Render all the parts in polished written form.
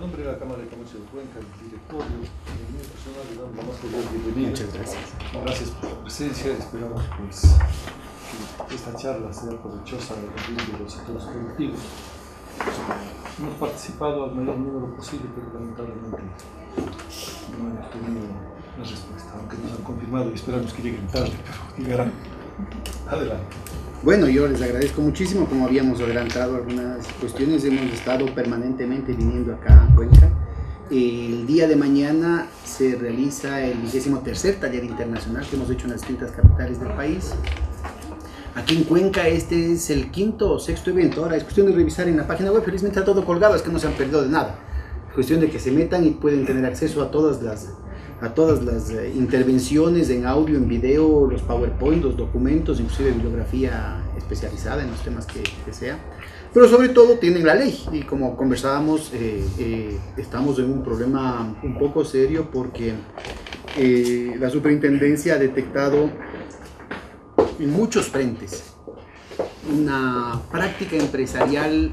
nombre de la Cámara de Comercio de Cuenca, el directorio, el mío personal, le damos la más cordial bienvenida. Muchas gracias. Gracias por su presencia. Esperamos pues, que esta charla sea provechosa en el de los sectores productivos. Hemos participado al mayor número posible, pero lamentablemente no hemos tenido la respuesta, aunque nos han confirmado y esperamos que lleguen tarde, pero llegarán. Adelante. Bueno, yo les agradezco muchísimo. Como habíamos adelantado algunas cuestiones, hemos estado permanentemente viniendo acá a Cuenca. El día de mañana se realiza el 23º Taller Internacional que hemos hecho en las distintas capitales del país. Aquí en Cuenca este es el 5º o 6º evento. Ahora es cuestión de revisar en la página web, felizmente está todo colgado, es que no se han perdido de nada. Es cuestión de que se metan y pueden tener acceso a todas las intervenciones en audio, en video, los PowerPoint, los documentos, inclusive bibliografía especializada en los temas que sea. Pero sobre todo tienen la ley, y como conversábamos, estamos en un problema un poco serio porque la superintendencia ha detectado en muchos frentes una práctica empresarial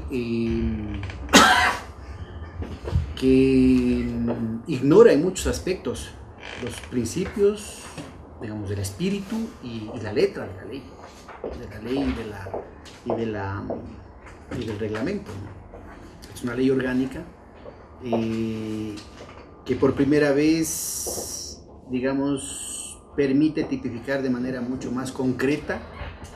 que ignora en muchos aspectos los principios, digamos, del espíritu y la letra de la ley, y del reglamento, ¿no? Es una ley orgánica que por primera vez, digamos, permite tipificar de manera mucho más concreta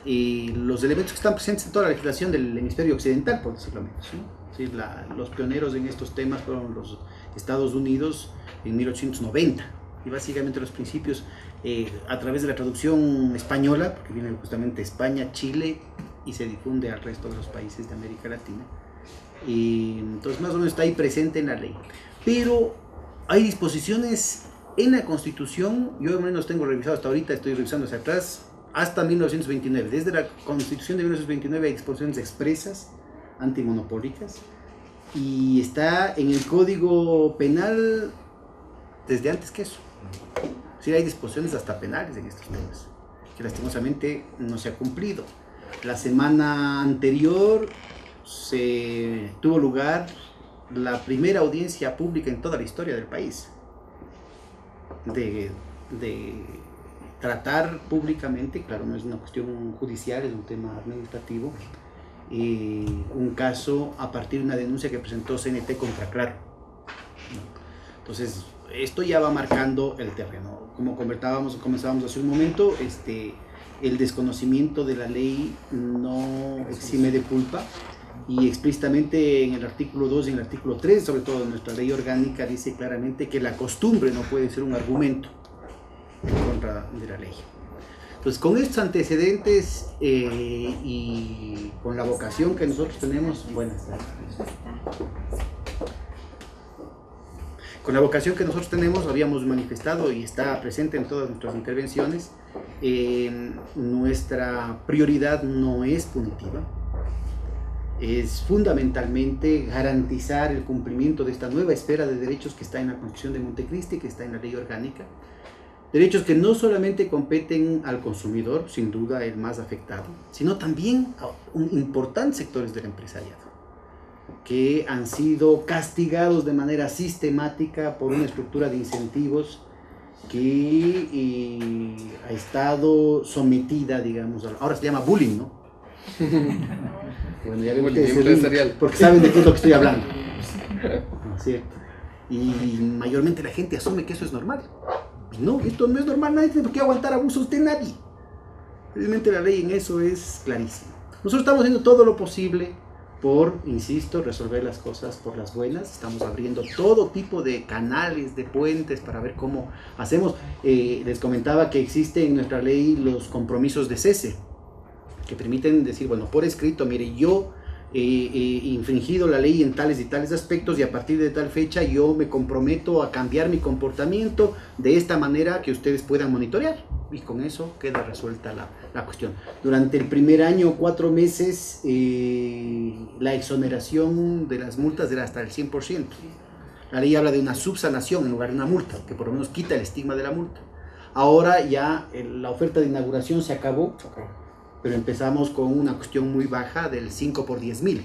los elementos que están presentes en toda la legislación del hemisferio occidental, por decirlo menos, ¿no? Sí, los pioneros en estos temas fueron los Estados Unidos en 1890, y básicamente los principios a través de la traducción española, porque viene justamente de España, Chile, y se difunde al resto de los países de América Latina, y entonces más o menos está ahí presente en la ley. Pero hay disposiciones en la Constitución, yo al menos tengo revisado hasta ahorita, estoy revisando hacia atrás, hasta 1929. Desde la Constitución de 1929 hay disposiciones expresas antimonopólicas, y está en el Código Penal desde antes que eso. Sí, hay disposiciones hasta penales en estos temas, que lastimosamente no se ha cumplido. La semana anterior se tuvo lugar la primera audiencia pública en toda la historia del país de tratar públicamente, claro, no es una cuestión judicial, es un tema administrativo, un caso a partir de una denuncia que presentó CNT contra Claro. Entonces, esto ya va marcando el terreno. Como comenzábamos hace un momento, el desconocimiento de la ley no exime de culpa, y explícitamente en el artículo 2 y en el artículo 3, sobre todo en nuestra ley orgánica, dice claramente que la costumbre no puede ser un argumento en contra de la ley. Entonces, con estos antecedentes y con la vocación que nosotros tenemos, con la vocación que nosotros tenemos, habíamos manifestado y está presente en todas nuestras intervenciones, nuestra prioridad no es punitiva, es fundamentalmente garantizar el cumplimiento de esta nueva esfera de derechos que está en la Constitución de Montecristi, que está en la ley orgánica. Derechos que no solamente competen al consumidor, sin duda el más afectado, sino también a importantes sectores del empresariado, que han sido castigados de manera sistemática por una estructura de incentivos que ha estado sometida, digamos, ahora se llama bullying, ¿no? Bueno, ya vemos que es porque saben de qué es lo que estoy hablando, ¿no es cierto? Y mayormente la gente asume que eso es normal. No, esto no es normal, nadie tiene por qué aguantar abusos de nadie. Realmente la ley en eso es clarísima. Nosotros estamos haciendo todo lo posible por, insisto, resolver las cosas por las buenas. Estamos abriendo todo tipo de canales, de puentes para ver cómo hacemos. Les comentaba que existe en nuestra ley los compromisos de cese, que permiten decir, bueno, por escrito, mire, yo he infringido la ley en tales y tales aspectos, y a partir de tal fecha yo me comprometo a cambiar mi comportamiento de esta manera que ustedes puedan monitorear, y con eso queda resuelta la cuestión. Durante el primer año, 4 meses, la exoneración de las multas era hasta el 100%. La ley habla de una subsanación en lugar de una multa, que por lo menos quita el estigma de la multa. Ahora ya la oferta de inauguración se acabó, pero empezamos con una cuestión muy baja del 5 por 10.000.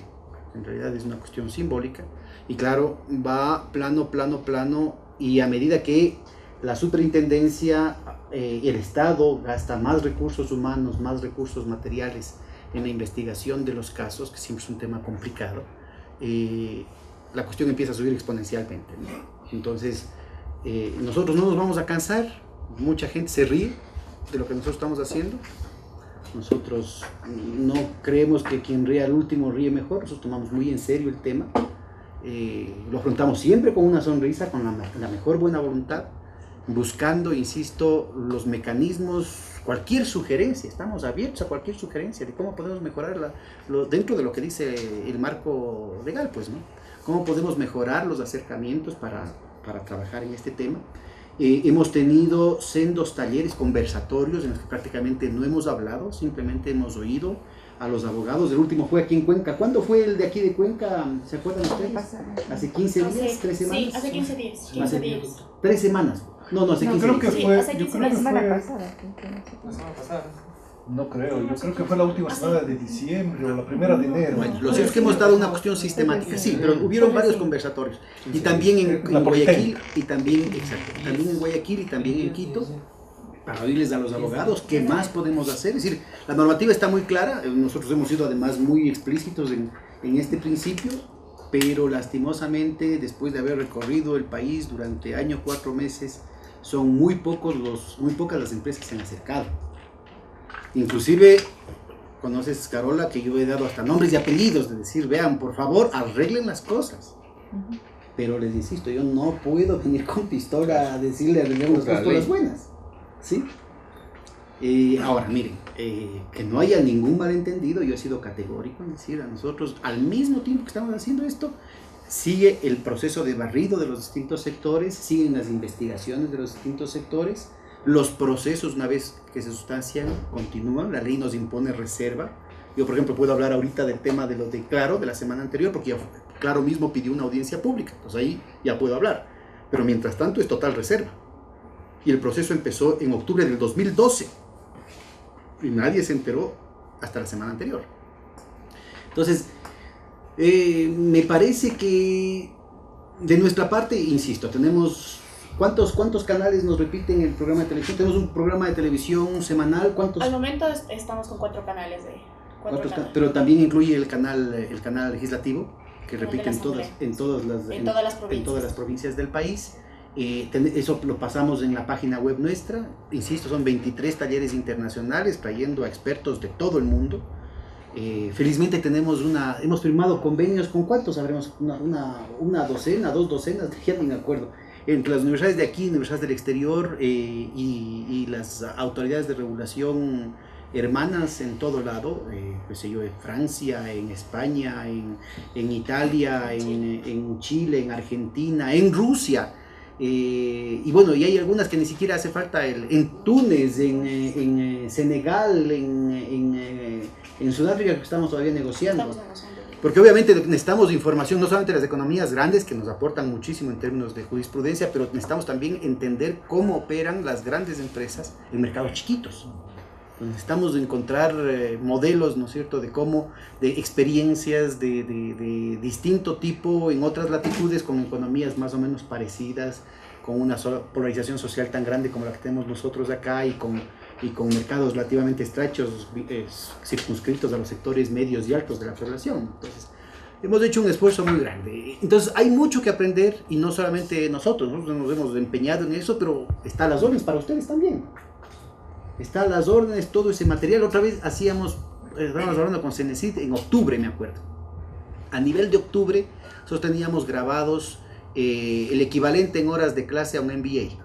porque en realidad es una cuestión simbólica, y claro, va plano, y a medida que la superintendencia, el Estado gasta más recursos humanos, más recursos materiales en la investigación de los casos, que siempre es un tema complicado, la cuestión empieza a subir exponencialmente, ¿no? Entonces, nosotros no nos vamos a cansar, mucha gente se ríe de lo que nosotros estamos haciendo. Nosotros no creemos que quien ríe al último ríe mejor, nosotros tomamos muy en serio el tema, lo afrontamos siempre con una sonrisa, con la mejor buena voluntad, buscando, insisto, los mecanismos, cualquier sugerencia, estamos abiertos a cualquier sugerencia de cómo podemos mejorar dentro de lo que dice el marco legal, pues, ¿no? Cómo podemos mejorar los acercamientos para trabajar en este tema. Hemos tenido sendos talleres, conversatorios en los que prácticamente no hemos hablado, simplemente hemos oído a los abogados. El último fue aquí en Cuenca. ¿Cuándo fue el de aquí de Cuenca? ¿Se acuerdan ustedes? ¿Hace 15 días? ¿3 semanas? Sí, hace 15 días. 15 días. 3 semanas. No, hace 15 días. Creo que Sí, fue, hace yo 15 creo que días. fue, La semana pasada. no creo, yo creo que fue la última semana de diciembre o la primera de enero. Bueno, lo cierto es que hemos dado una cuestión sistemática, sí, pero hubieron varios conversatorios. Y también en Guayaquil, y también en Quito, para oírles a los abogados qué más podemos hacer. Es decir, la normativa está muy clara, nosotros hemos sido además muy explícitos en este principio, pero lastimosamente, después de haber recorrido el país durante año, 4 meses, son muy pocas las empresas que se han acercado. Inclusive, conoces, Carola, que yo he dado hasta nombres y apellidos, de decir, vean, por favor, arreglen las cosas. Pero les insisto, yo no puedo venir con pistola a decirle arreglemos las cosas por las buenas, ¿sí? Ahora, miren, que no haya ningún malentendido, yo he sido categórico en decir a nosotros, al mismo tiempo que estamos haciendo esto, sigue el proceso de barrido de los distintos sectores, siguen las investigaciones de los distintos sectores, los procesos, una vez que se sustancian, continúan, la ley nos impone reserva. Yo, por ejemplo, puedo hablar ahorita del tema de lo de Claro, de la semana anterior, porque ya Claro mismo pidió una audiencia pública, entonces ahí ya puedo hablar. Pero mientras tanto es total reserva. Y el proceso empezó en octubre del 2012. Y nadie se enteró hasta la semana anterior. Entonces, me parece que de nuestra parte, insisto, tenemos... ¿Cuántos canales nos repiten el programa de televisión? Tenemos un programa de televisión semanal. ¿Cuántos? Al momento estamos con 4 canales Pero también incluye el canal legislativo, que repite en todas las provincias del país. Eso lo pasamos en la página web nuestra. Insisto, son 23 talleres internacionales trayendo a expertos de todo el mundo. Felizmente hemos firmado convenios con ¿cuántos sabremos? Una docena, 2 docenas, ya ni me acuerdo, entre las universidades de aquí, universidades del exterior y las autoridades de regulación hermanas en todo lado, pues yo, en Francia, en España, en Italia, en Chile, en Argentina, en Rusia. Y bueno, y hay algunas que ni siquiera hace falta, en Túnez, en Senegal, en Sudáfrica, que estamos todavía negociando. Porque obviamente necesitamos información, no solamente de las economías grandes, que nos aportan muchísimo en términos de jurisprudencia, pero necesitamos también entender cómo operan las grandes empresas en mercados chiquitos. Necesitamos encontrar modelos, ¿no es cierto?, de experiencias de distinto tipo en otras latitudes, con economías más o menos parecidas, con una polarización social tan grande como la que tenemos nosotros acá, y con mercados relativamente estrechos, circunscritos a los sectores medios y altos de la población. Entonces, hemos hecho un esfuerzo muy grande. Entonces, hay mucho que aprender, y no solamente nosotros nos hemos empeñado en eso, pero está a las órdenes para ustedes también. Está a las órdenes todo ese material. Otra vez estábamos hablando con Cenecit en octubre, me acuerdo. A nivel de octubre, nosotros teníamos grabados el equivalente en horas de clase a un MBA.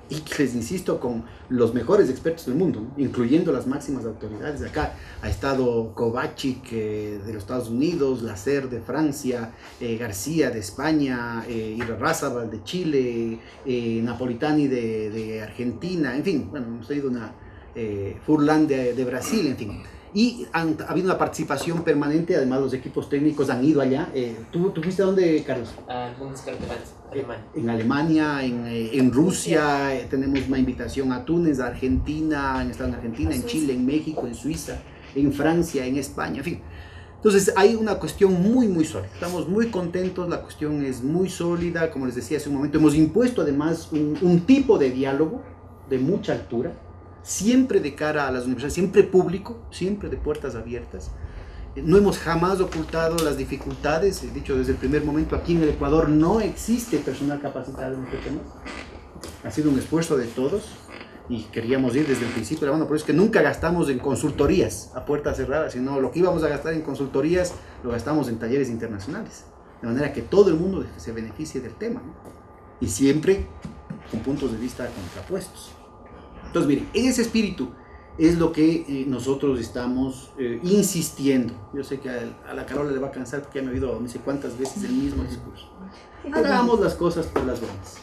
Y les insisto, con los mejores expertos del mundo, ¿no?, incluyendo las máximas autoridades de acá. Ha estado Kovacic de los Estados Unidos, Lasser de Francia, García de España, Irarrázaval de Chile, Napolitani de Argentina, en fin, bueno, hemos tenido Furlan de Brasil, en fin. Y ha habido una participación permanente, además los equipos técnicos han ido allá. ¿Tú fuiste a dónde, Carlos? Al Bundeswehr de Alemania. En Alemania, en Rusia, tenemos una invitación a Túnez, a Argentina, en Chile, en México, en Suiza, en Francia, en España, en fin. Entonces hay una cuestión muy, muy sólida. Estamos muy contentos, la cuestión es muy sólida. Como les decía hace un momento, hemos impuesto además un tipo de diálogo de mucha altura, siempre de cara a las universidades, siempre público, siempre de puertas abiertas. No hemos jamás ocultado las dificultades. He dicho desde el primer momento, aquí en el Ecuador no existe personal capacitado en este tema. Ha sido un esfuerzo de todos y queríamos ir desde el principio de la mano. Por eso es que nunca gastamos en consultorías a puertas cerradas, sino lo que íbamos a gastar en consultorías lo gastamos en talleres internacionales, de manera que todo el mundo se beneficie del tema, ¿no? Y siempre con puntos de vista contrapuestos. Entonces, miren, ese espíritu es lo que nosotros estamos insistiendo. Yo sé que a la Carola le va a cansar porque ya me ha oído no sé cuántas veces el mismo discurso. Hagamos las cosas por las buenas.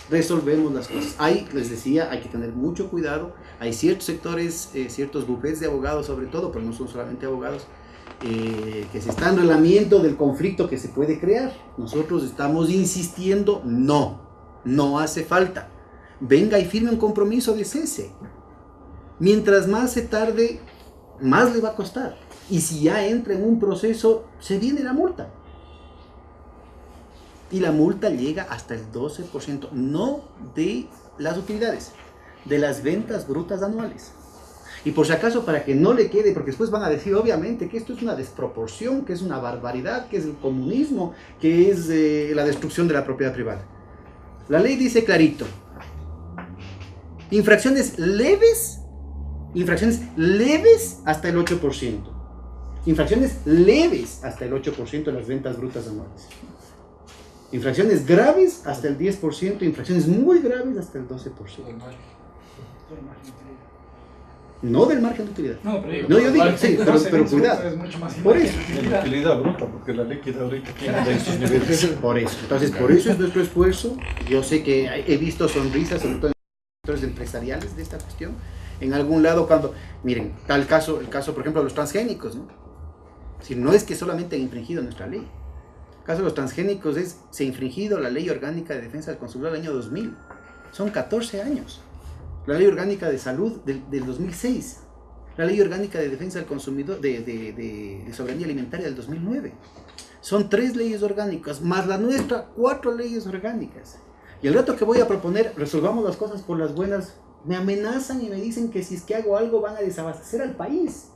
Resolvemos las cosas. Les decía, hay que tener mucho cuidado. Hay ciertos sectores, ciertos bufetes de abogados sobre todo, pero no son solamente abogados, que se están relamiendo del conflicto que se puede crear. Nosotros estamos insistiendo, no hace falta. Venga y firme un compromiso de cese. Mientras más se tarde, más le va a costar. Y si ya entra en un proceso, se viene la multa. Y la multa llega hasta el 12%, no de las utilidades, de las ventas brutas anuales. Y por si acaso, para que no le quede, porque después van a decir obviamente que esto es una desproporción, que es una barbaridad, que es el comunismo, que es la destrucción de la propiedad privada. La ley dice clarito, infracciones leves hasta el 8%. Infracciones leves hasta el 8% de las ventas brutas anuales. Infracciones graves hasta el 10%, infracciones muy graves hasta el 12%. No del margen de utilidad. No, yo digo, sí, pero cuidado. Es mucho más por eso. De la utilidad bruta, porque la ley queda ahorita de estos niveles. Por eso. Entonces, por eso es nuestro esfuerzo. Yo sé que he visto sonrisas, sobre todo en sectores empresariales de esta cuestión. En algún lado cuando, miren, el caso por ejemplo de los transgénicos, ¿no? Si no es que solamente han infringido nuestra ley. El caso de los transgénicos se ha infringido la Ley Orgánica de Defensa del Consumidor del año 2000. Son 14 años. La Ley Orgánica de Salud del 2006. La Ley Orgánica de Defensa del Consumidor de Soberanía Alimentaria del 2009. Son 3 leyes orgánicas, más la nuestra, 4 leyes orgánicas. Y el reto que voy a proponer, resolvamos las cosas por las buenas, me amenazan y me dicen que si es que hago algo van a desabastecer al país.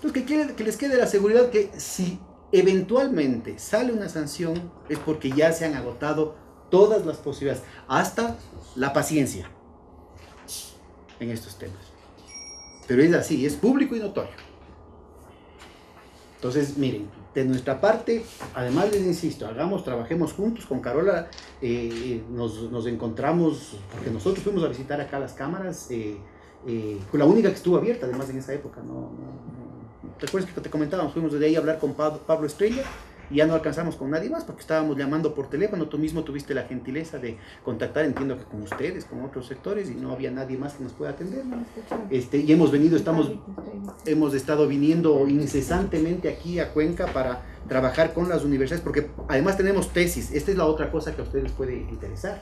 Entonces, que les quede la seguridad que si eventualmente sale una sanción es porque ya se han agotado todas las posibilidades, hasta la paciencia en estos temas. Pero es así, es público y notorio. Entonces, miren, de nuestra parte, además les insisto, trabajemos juntos con Carola, nos encontramos, porque nosotros fuimos a visitar acá las cámaras, fue la única que estuvo abierta además en esa época, ¿te acuerdas que te comentábamos? Fuimos desde ahí a hablar con Pablo Estrella y ya no alcanzamos con nadie más porque estábamos llamando por teléfono. Tú mismo tuviste la gentileza de contactar, entiendo que con ustedes, con otros sectores, y no había nadie más que nos pueda atender, ¿no? Y hemos estado viniendo incesantemente aquí a Cuenca para trabajar con las universidades, porque además tenemos tesis. Esta es la otra cosa que a ustedes les puede interesar.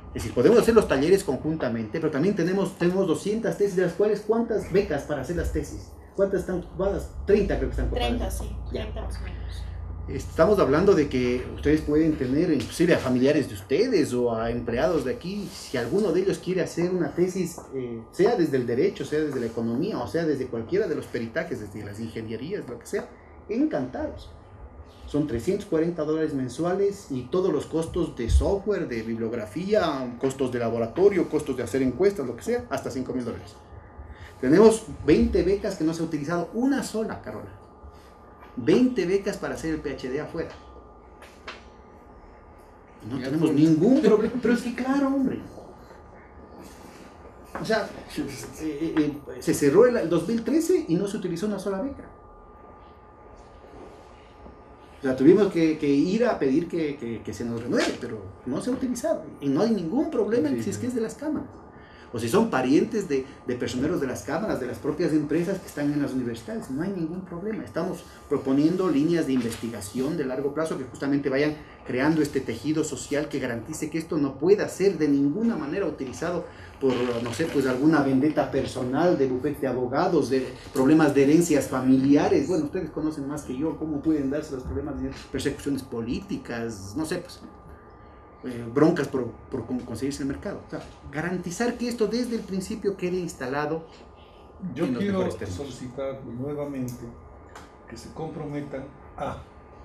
Es decir, podemos hacer los talleres conjuntamente, pero también tenemos 200 tesis, de las cuales, ¿cuántas becas para hacer las tesis? ¿Cuántas están ocupadas? 30 creo que están ocupadas. 30, sí, 30 más o menos. Estamos hablando de que ustedes pueden tener inclusive a familiares de ustedes o a empleados de aquí, si alguno de ellos quiere hacer una tesis, sea desde el derecho, sea desde la economía, o sea desde cualquiera de los peritajes, desde las ingenierías, lo que sea, encantados. Son $340 mensuales y todos los costos de software, de bibliografía, costos de laboratorio, costos de hacer encuestas, lo que sea, hasta $5,000. Tenemos 20 becas que no se ha utilizado una sola, Carola. 20 becas para hacer el PhD afuera. No tenemos ningún problema. Pero es que claro, hombre. O sea, se cerró el 2013 y no se utilizó una sola beca. O sea, tuvimos que ir a pedir que se nos renueve, pero no se ha utilizado. Y no hay ningún problema si es que es de las cámaras. o si son parientes de personeros de las cámaras, de las propias empresas que están en las universidades. No hay ningún problema. Estamos proponiendo líneas de investigación de largo plazo que justamente vayan creando este tejido social que garantice que esto no pueda ser de ninguna manera utilizado por, no sé, pues alguna vendetta personal de bufete de abogados, de problemas de herencias familiares. Bueno, ustedes conocen más que yo cómo pueden darse los problemas de persecuciones políticas, no sé, pues broncas por conseguirse el mercado. O sea, garantizar que esto desde el principio quede instalado. Yo quiero solicitar nuevamente que se comprometan a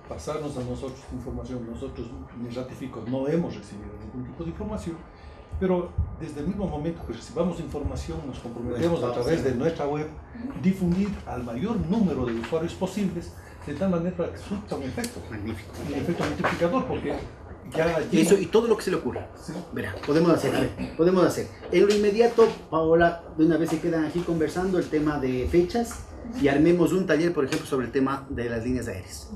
pasarnos a nosotros información. Nosotros, me ratifico, no hemos recibido ningún tipo de información, pero desde el mismo momento que recibamos información nos comprometemos a través de nuestra web difundir al mayor número de usuarios posibles, de tal manera que surta un efecto. Magnífico. Un efecto multiplicador, porque eso y todo lo que se le ocurra. Sí. Verá, podemos hacer. En lo inmediato, Paola, de una vez se quedan aquí conversando el tema de fechas y armemos un taller, por ejemplo, sobre el tema de las líneas aéreas.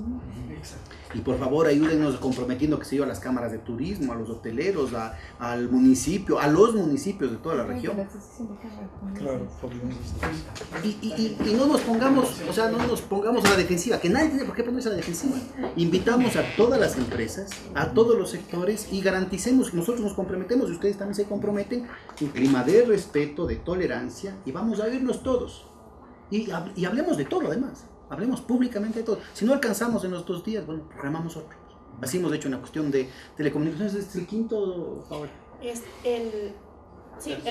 Y por favor ayúdenos comprometiendo, que se yo, a las cámaras de turismo, a los hoteleros, al municipio, a los municipios de toda la región. Claro, y no nos pongamos, o sea, no nos pongamos a la defensiva, que nadie tiene por qué ponerse a la defensiva. Invitamos a todas las empresas, a todos los sectores y garanticemos que nosotros nos comprometemos y ustedes también se comprometen, un clima de respeto, de tolerancia, y vamos a oírnos todos. Y hablemos de todo, además. Hablemos públicamente de todo. Si no alcanzamos en los 2 días, bueno, programamos otro. Así hemos hecho una cuestión de telecomunicaciones. ¿Es el quinto, Paola? Es el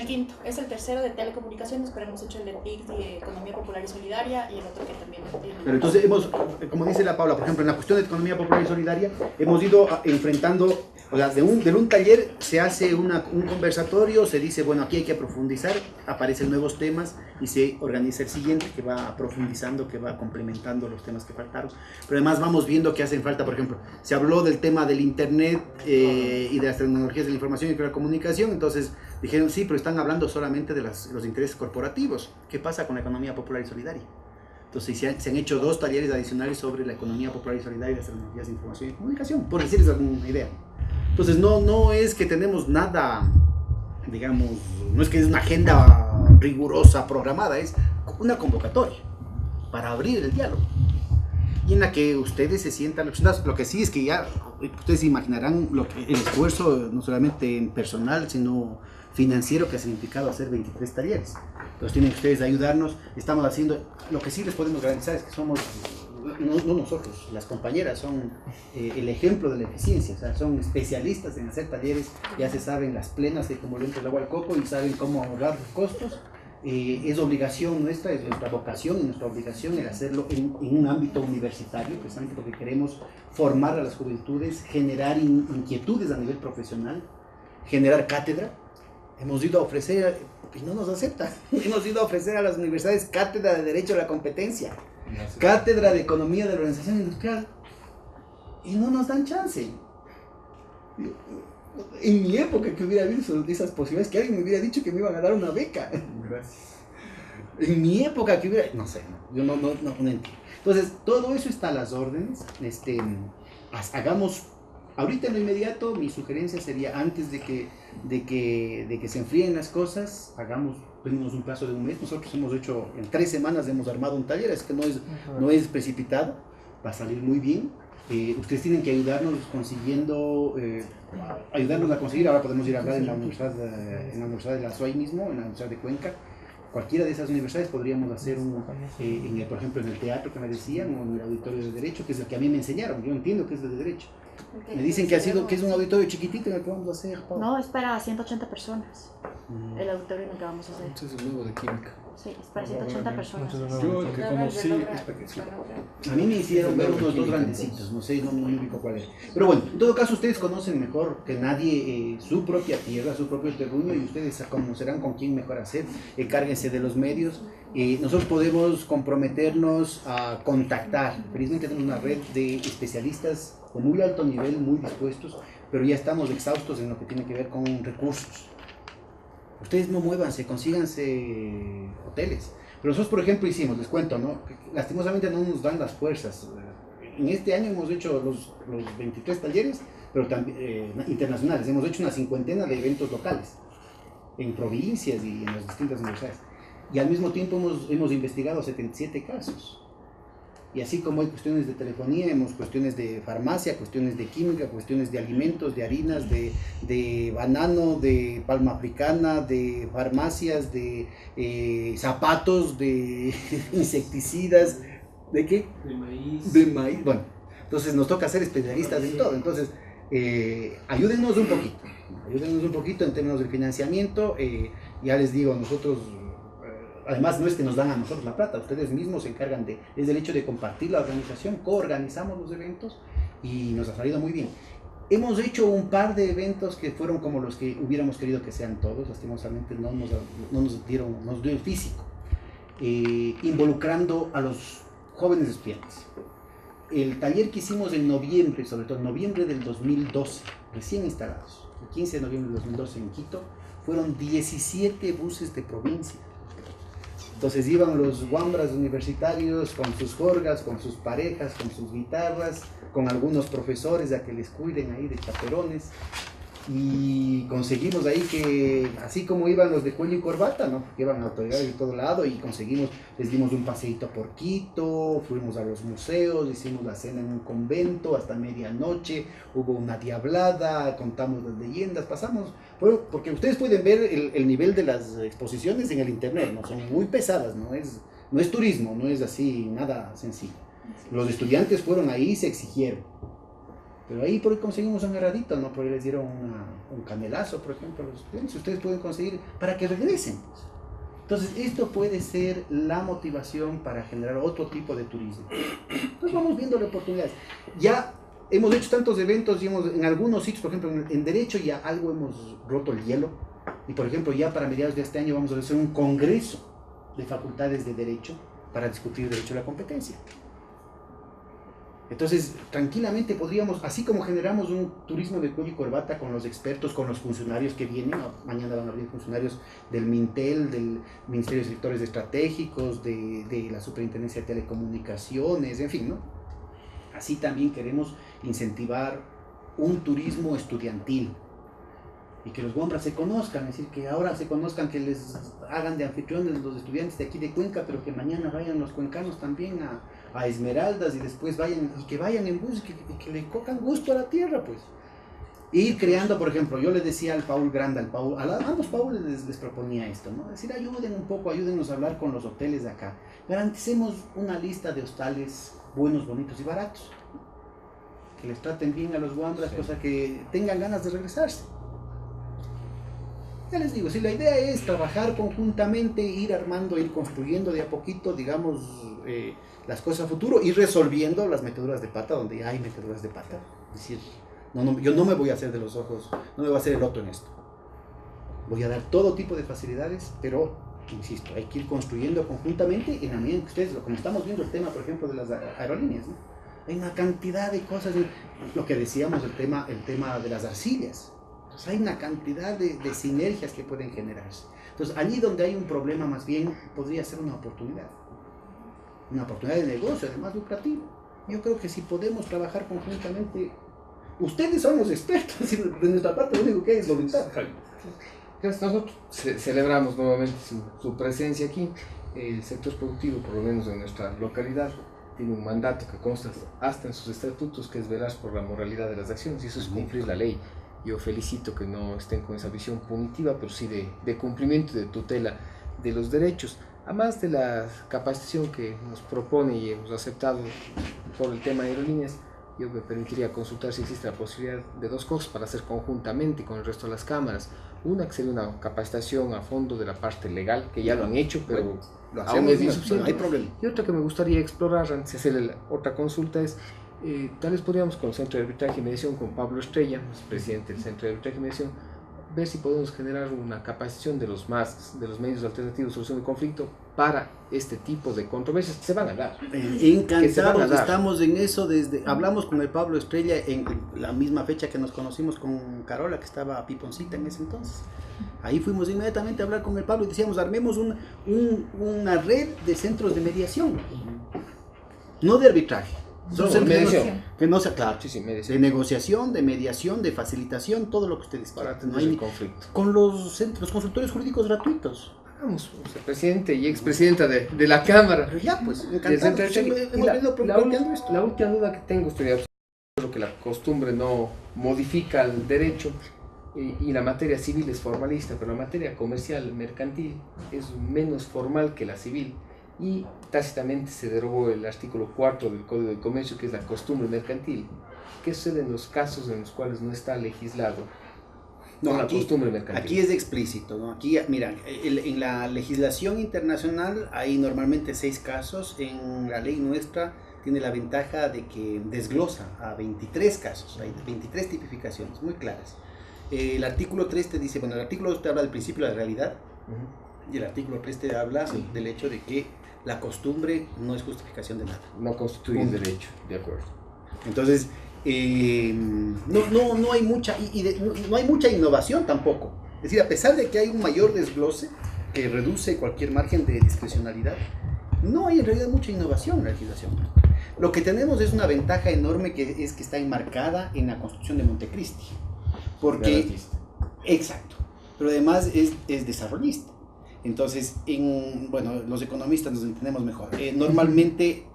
quinto. Es el tercero de telecomunicaciones, pero hemos hecho el de TIC, de Economía Popular y Solidaria, y el otro que también tiene. Pero entonces hemos, como dice la Paula, por ejemplo, en la cuestión de Economía Popular y Solidaria, hemos ido enfrentando, o sea, de un taller se hace un conversatorio, se dice, bueno, aquí hay que profundizar, aparecen nuevos temas y se organiza el siguiente que va profundizando, que va complementando los temas que faltaron. Pero además vamos viendo que hacen falta, por ejemplo, se habló del tema del internet y de las tecnologías de la información y de la comunicación, entonces dijeron, sí, pero están hablando solamente de los intereses corporativos. ¿Qué pasa con la economía popular y solidaria? Entonces se han hecho 2 talleres adicionales sobre la economía popular y solidaria y las tecnologías de información y comunicación, por decirles alguna idea. Entonces no es que tenemos nada, digamos, no es que es una agenda rigurosa programada, es una convocatoria para abrir el diálogo y en la que ustedes se sientan representados. Lo que sí es que ya ustedes imaginarán el esfuerzo no solamente en personal sino financiero que ha significado hacer 23 talleres. Entonces tienen ustedes ayudarnos. Estamos haciendo, lo que sí les podemos garantizar es que somos, no nosotros, las compañeras son el ejemplo de la eficiencia, o sea, son especialistas en hacer talleres, ya se saben las plenas de cómo le entra el agua al coco y saben cómo ahorrar los costos. Es obligación nuestra, es nuestra vocación y nuestra obligación el hacerlo en un ámbito universitario, precisamente porque queremos formar a las juventudes, generar inquietudes a nivel profesional, generar cátedra. Hemos ido a ofrecer, y no nos aceptan, hemos ido a ofrecer a las universidades cátedra de Derecho a la Competencia, cátedra de Economía de la Organización Industrial, y no nos dan chance. En mi época que hubiera habido esas posibilidades, que alguien me hubiera dicho que me iban a dar una beca. Gracias. En mi época que hubiera, no sé, yo no entiendo. Entonces, todo eso está a las órdenes. Hagamos, ahorita en lo inmediato, mi sugerencia sería, antes de que se enfríen las cosas, pedimos un plazo de 1 mes. Nosotros hemos hecho, en 3 semanas hemos armado un taller, es que no es precipitado, va a salir muy bien. Ustedes tienen que ayudarnos ayudarnos a conseguir. Ahora podemos ir a hablar en la universidad de la SUAY mismo, en la Universidad de Cuenca. Cualquiera de esas universidades podríamos hacer por ejemplo, en el teatro que me decían, o en el auditorio de Derecho, que es el que a mí me enseñaron. Yo entiendo que es de Derecho. Me dicen que es un auditorio chiquitito en el que vamos a hacer. No, es para 180 personas. El auditorio en el que vamos a hacer. Este es el nuevo de química. Sí, es para 180 personas. Yo el que conocí es pequeño. A mí me hicieron ver unos 2 grandecitos, no sé, no me ubico cuál es. Pero bueno, en todo caso ustedes conocen mejor que nadie su propia tierra, su propio terruño, y ustedes conocerán con quién mejor hacer. Encárguense de los medios. Nosotros podemos comprometernos a contactar. Felizmente tenemos una red de especialistas con muy alto nivel, muy dispuestos, pero ya estamos exhaustos en lo que tiene que ver con recursos. Ustedes no muévanse, consíganse hoteles. Pero nosotros, por ejemplo, les cuento, ¿no? Lastimosamente no nos dan las fuerzas. En este año hemos hecho los 23 talleres, pero también internacionales. Hemos hecho una 50 de eventos locales. en provincias y en las distintas universidades. Y al mismo tiempo hemos investigado 77 casos. Y así como hay cuestiones de telefonía, hemos cuestiones de farmacia, cuestiones de química, cuestiones de alimentos, de harinas, de banano, de palma africana, de farmacias, de zapatos, de insecticidas, ¿de qué? De maíz. De maíz, bueno. Entonces nos toca ser especialistas en todo. Entonces, ayúdennos un poquito en términos del financiamiento. Ya les digo, nosotros... Además, no es que nos dan a nosotros la plata, ustedes mismos se encargan es del hecho de compartir la organización, coorganizamos los eventos y nos ha salido muy bien. Hemos hecho un par de eventos que fueron como los que hubiéramos querido que sean todos, lastimosamente no nos dio el físico, involucrando a los jóvenes estudiantes. El taller que hicimos en noviembre, sobre todo en noviembre del 2012, recién instalados, el 15 de noviembre del 2012 en Quito, fueron 17 buses de provincia. Entonces iban los guambras universitarios con sus jorgas, con sus parejas, con sus guitarras, con algunos profesores a que les cuiden ahí de chaperones. Y conseguimos ahí que, así como iban los de cuello y corbata, ¿no? Que iban autoridades de todo lado, y les dimos un paseíto por Quito, fuimos a los museos, hicimos la cena en un convento hasta medianoche, hubo una diablada, contamos las leyendas, pasamos, porque ustedes pueden ver el nivel de las exposiciones en el internet, ¿no? Son muy pesadas, no es turismo, no es así, nada sencillo. Los estudiantes fueron ahí y se exigieron. Pero ahí por ahí conseguimos un erradito, ¿no? Por ahí les dieron un canelazo, por ejemplo, a los estudiantes. Ustedes pueden conseguir para que regresen. Entonces, esto puede ser la motivación para generar otro tipo de turismo. Entonces, vamos viendo las oportunidades. Ya hemos hecho tantos eventos y en algunos sitios, por ejemplo, en Derecho ya algo hemos roto el hielo. Y, por ejemplo, ya para mediados de este año vamos a hacer un congreso de facultades de Derecho para discutir Derecho a la competencia. Entonces, tranquilamente podríamos, así como generamos un turismo de cuello y corbata con los expertos, con los funcionarios que vienen, mañana van a venir funcionarios del MINTEL, del Ministerio de Sectores Estratégicos, de la Superintendencia de Telecomunicaciones, en fin, ¿no? Así también queremos incentivar un turismo estudiantil y que los guambras se conozcan, es decir, que ahora se conozcan, que les hagan de anfitriones los estudiantes de aquí de Cuenca, pero que mañana vayan los cuencanos también a Esmeraldas y después vayan, y que vayan en bus y que le cojan gusto a la tierra, pues. E ir creando, por ejemplo, yo le decía al Paul Grande, a ambos Paul les proponía esto, ¿no? Es decir, ayuden un poco, ayúdennos a hablar con los hoteles de acá. Garanticemos una lista de hostales buenos, bonitos y baratos. Que les traten bien a los guambras, cosa que tengan ganas de regresarse. Ya les digo, si la idea es trabajar conjuntamente, ir armando, ir construyendo de a poquito, digamos, las cosas a futuro, ir resolviendo las meteduras de pata donde hay meteduras de pata. Es decir, yo no me voy a hacer de los ojos, no me voy a hacer el loto en esto. Voy a dar todo tipo de facilidades, pero, insisto, hay que ir construyendo conjuntamente en la medida en que ustedes, como estamos viendo el tema, por ejemplo, de las aerolíneas, ¿no? Hay una cantidad de cosas, lo que decíamos, el tema de las arcillas. Entonces, hay una cantidad de sinergias que pueden generarse. Entonces, allí donde hay un problema, más bien, podría ser una oportunidad de negocio, además lucrativo. Yo creo que si podemos trabajar conjuntamente, ustedes son los expertos, de nuestra parte lo único que hay es voluntad. Nosotros celebramos nuevamente su presencia aquí. El sector productivo, por lo menos en nuestra localidad, tiene un mandato que consta hasta en sus estatutos, que es velar por la moralidad de las acciones, y eso es cumplir la ley. Yo felicito que no estén con esa visión punitiva, pero sí de cumplimiento y de tutela de los derechos. Además de la capacitación que nos propone y hemos aceptado por el tema de aerolíneas, yo me permitiría consultar si existe la posibilidad de dos cosas para hacer conjuntamente con el resto de las cámaras. Una, que sería una capacitación a fondo de la parte legal, que ya lo han hecho, pero Lo aún hacemos, es insuficiente. no hay problema. Y otra que me gustaría explorar antes de hacer otra consulta es, tal vez podríamos con el Centro de Arbitraje y Mediación, con Pablo Estrella, presidente del Centro de Arbitraje y Mediación, ver si podemos generar una capacitación de los MASCs, de los medios alternativos de solución de conflicto, para este tipo de controversias que se van a dar. Encantados, estamos en eso. Hablamos con el Pablo Estrella en la misma fecha que nos conocimos con Carola, que estaba piponcita en ese entonces. Ahí fuimos inmediatamente a hablar con el Pablo y decíamos, armemos una red de centros de mediación, no de arbitraje, Son No, centros mediación. que no se, claro, Sí, de mediación. negociación, de mediación, de facilitación, todo lo que ustedes Para quieran. atender el conflicto. Con los consultores jurídicos gratuitos. Vamos, presidente y expresidenta de la Cámara. Pero ya, pues, Del encantado. Centro de Pues, Técnica. hemos venido planteando esto. La última duda que tengo, estoy seguro que la costumbre no modifica el derecho y la materia civil es formalista, pero la materia comercial, mercantil, es menos formal que la civil. Y tácitamente se derogó el artículo 4 del Código de Comercio, que es la costumbre mercantil. ¿Qué sucede en los casos en los cuales no está legislado No, con la aquí, costumbre mercantil? aquí es explícito, ¿no? Aquí, mira, en la legislación internacional hay normalmente 6 casos, en la ley nuestra tiene la ventaja de que desglosa a 23 casos, hay 23 tipificaciones muy claras. El artículo 3 te dice, bueno, el artículo 2 te habla del principio de la realidad, y el artículo 3 te habla del hecho de que la costumbre no es justificación de nada. No constituye el derecho, de acuerdo. Entonces, no hay mucha no hay mucha innovación tampoco. Es decir, a pesar de que hay un mayor desglose que reduce cualquier margen de discrecionalidad, no hay en realidad mucha innovación en la legislación. Lo que tenemos es una ventaja enorme que está enmarcada en la Constitución de Montecristi. Porque, exacto, pero además es desarrollista. Entonces, bueno, los economistas nos entendemos mejor. Normalmente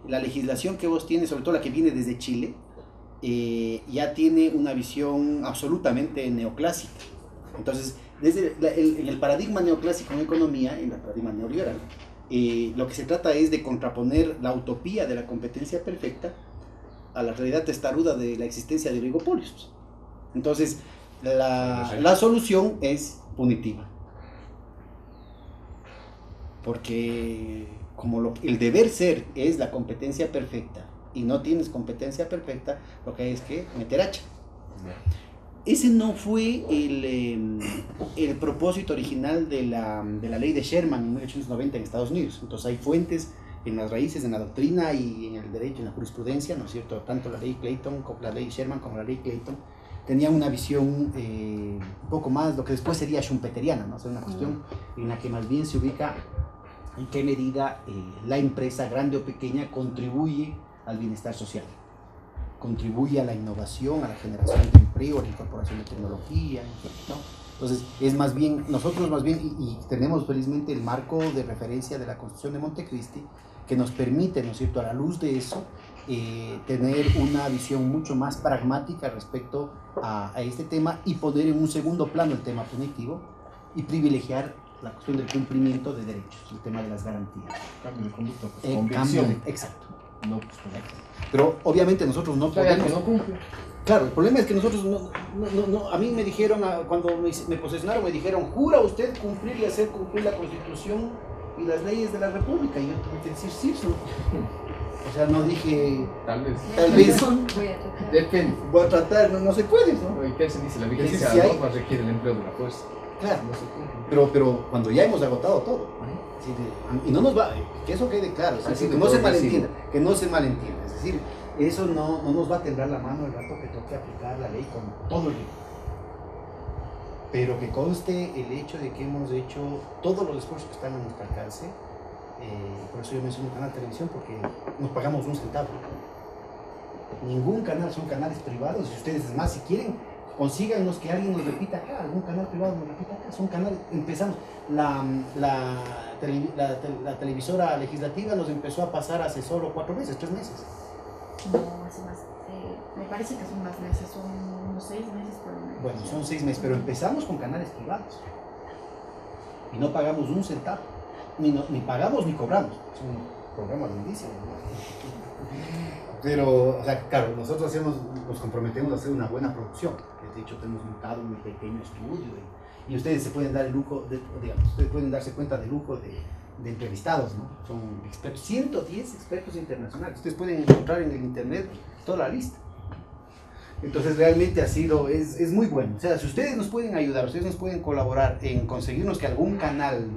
la legislación que vos tienes, sobre todo la que viene desde Chile, ya tiene una visión absolutamente neoclásica. Entonces, en el paradigma neoclásico en economía, en el paradigma neoliberal, lo que se trata es de contraponer la utopía de la competencia perfecta a la realidad testaruda de la existencia de oligopolios. Entonces, la solución es punitiva. Porque como el deber ser es la competencia perfecta y no tienes competencia perfecta, lo que hay es que meter hacha. Ese no fue el propósito original de la ley de Sherman en 1890 en Estados Unidos. Entonces hay fuentes en las raíces, en la doctrina y en el derecho, en la jurisprudencia, ¿no es cierto? Tanto la ley Clayton, como la ley Sherman como la ley Clayton tenían una visión un poco más, lo que después sería schumpeteriana, ¿no? O sea, una cuestión en la que más bien se ubica en qué medida la empresa, grande o pequeña, contribuye al bienestar social, contribuye a la innovación, a la generación de empleo, a la incorporación de tecnología, ¿no? Entonces, es más bien, nosotros más bien, y tenemos felizmente el marco de referencia de la Constitución de Montecristi, que nos permite, ¿no es cierto?, a la luz de eso, tener una visión mucho más pragmática respecto a este tema y poner en un segundo plano el tema punitivo y privilegiar la cuestión del cumplimiento de derechos, el tema de las garantías. Cambio de conducta, Exacto. No, pues, Pero obviamente nosotros no podemos... no cumple. Claro, el problema es que nosotros a mí me dijeron, cuando me posesionaron, me dijeron, ¿jura usted cumplir y hacer cumplir la Constitución y las leyes de la República? Y yo tuve que decir sí, ¿no? O sea, no dije, Tal vez. Voy a tratar. Depende. voy a tratar, no se puede, ¿no? ¿Y qué se dice? La vigencia Sí, de hay- la norma requiere el empleo de la fuerza. Claro, No se cumple. pero cuando ya hemos agotado todo, así y no nos va, que eso quede claro, es decir, Así que no se progresivo. malentienda, que no se malentienda, es decir, eso no nos va a temblar la mano el rato que toque aplicar la ley con todo el rigor. Pero que conste el hecho de que hemos hecho todos los esfuerzos que están a nuestro alcance, por eso yo menciono un canal de televisión, porque nos pagamos un centavo. Ningún canal, son canales privados, y ustedes, es más, si quieren, consíganos que alguien nos repita acá, algún canal privado nos repita acá, son canales, empezamos, la televisora legislativa nos empezó a pasar hace solo 4 meses, 3 meses. No, hace más. Me parece que son más meses, son unos 6 meses por lo menos. Bueno, son 6 meses, pero empezamos con canales privados y no pagamos un centavo, ni pagamos ni cobramos, son programas lindísimos, ¿no? Pero, o sea, claro, nosotros nos comprometemos a hacer una buena producción. De hecho, tenemos montado un pequeño estudio y ustedes se pueden dar el lujo, digamos, ustedes pueden darse cuenta del lujo de entrevistados, ¿no? Son expertos, 110 expertos internacionales. Ustedes pueden encontrar en el internet toda la lista. Entonces, realmente es muy bueno. O sea, si ustedes nos pueden ayudar, ustedes nos pueden colaborar en conseguirnos que algún canal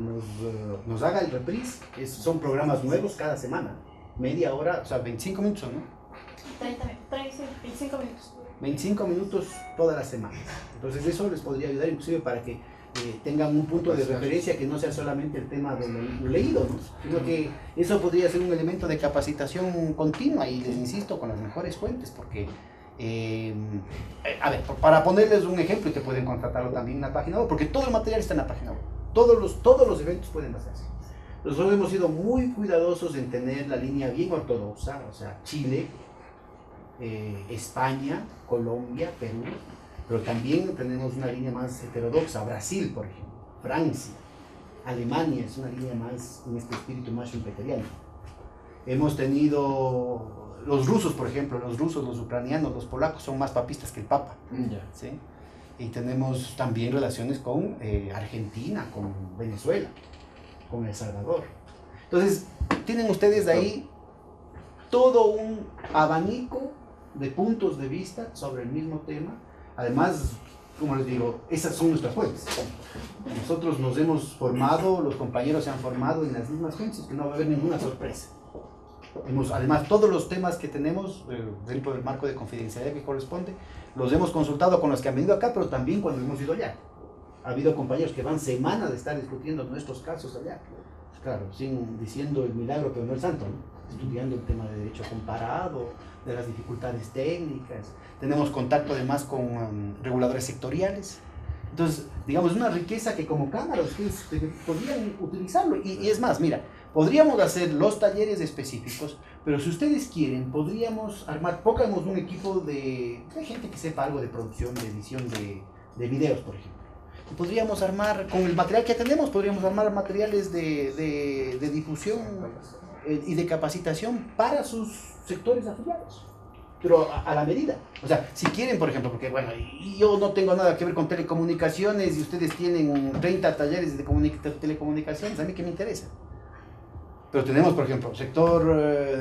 nos haga el reprise, son programas nuevos cada semana, media hora, o sea, 25 minutos, ¿no? 25 minutos todas las semanas. Entonces eso les podría ayudar inclusive para que tengan un punto de referencia que no sea solamente el tema de lo leído, ¿no? Sino que eso podría ser un elemento de capacitación continua y les insisto con las mejores fuentes, porque a ver, para ponerles un ejemplo, y que pueden contratarlo también en la página web, porque todo el material está en la página web, todos los eventos pueden hacerse. Nosotros hemos sido muy cuidadosos en tener la línea bien ortodoxa, o sea, Chile, España, Colombia, Perú, pero también tenemos una línea más heterodoxa, Brasil, por ejemplo, Francia, Alemania es una línea más en este espíritu más imperial. Hemos tenido los rusos, por ejemplo, los rusos, los ucranianos, los polacos son más papistas que el Papa, ¿sí? Y tenemos también relaciones con Argentina, con Venezuela, con El Salvador. Entonces, tienen ustedes ahí todo un abanico de puntos de vista sobre el mismo tema. Además, como les digo, esas son nuestras fuentes. Nosotros nos hemos formado, los compañeros se han formado en las mismas fuentes, que no va a haber ninguna sorpresa. Además, todos los temas que tenemos dentro del marco de confidencialidad que corresponde, los hemos consultado con los que han venido acá, pero también cuando hemos ido allá. Ha habido compañeros que van semanas de estar discutiendo nuestros casos allá. Claro, sin diciendo el milagro, pero no el santo, ¿no? Estudiando el tema de derecho comparado, de las dificultades técnicas. Tenemos contacto además con reguladores sectoriales. Entonces, digamos, una riqueza que como cámara ustedes podrían utilizarlo. Y es más, mira, podríamos hacer los talleres específicos, pero si ustedes quieren, podríamos pongamos un equipo de gente que sepa algo de producción, de edición de videos, por ejemplo. Y podríamos armar, con el material que tenemos, podríamos armar materiales de difusión y de capacitación para sus sectores afiliados, pero a la medida. O sea, si quieren, por ejemplo, porque bueno, yo no tengo nada que ver con telecomunicaciones y ustedes tienen 30 talleres de telecomunicaciones, a mí que me interesa. Pero tenemos, por ejemplo, sector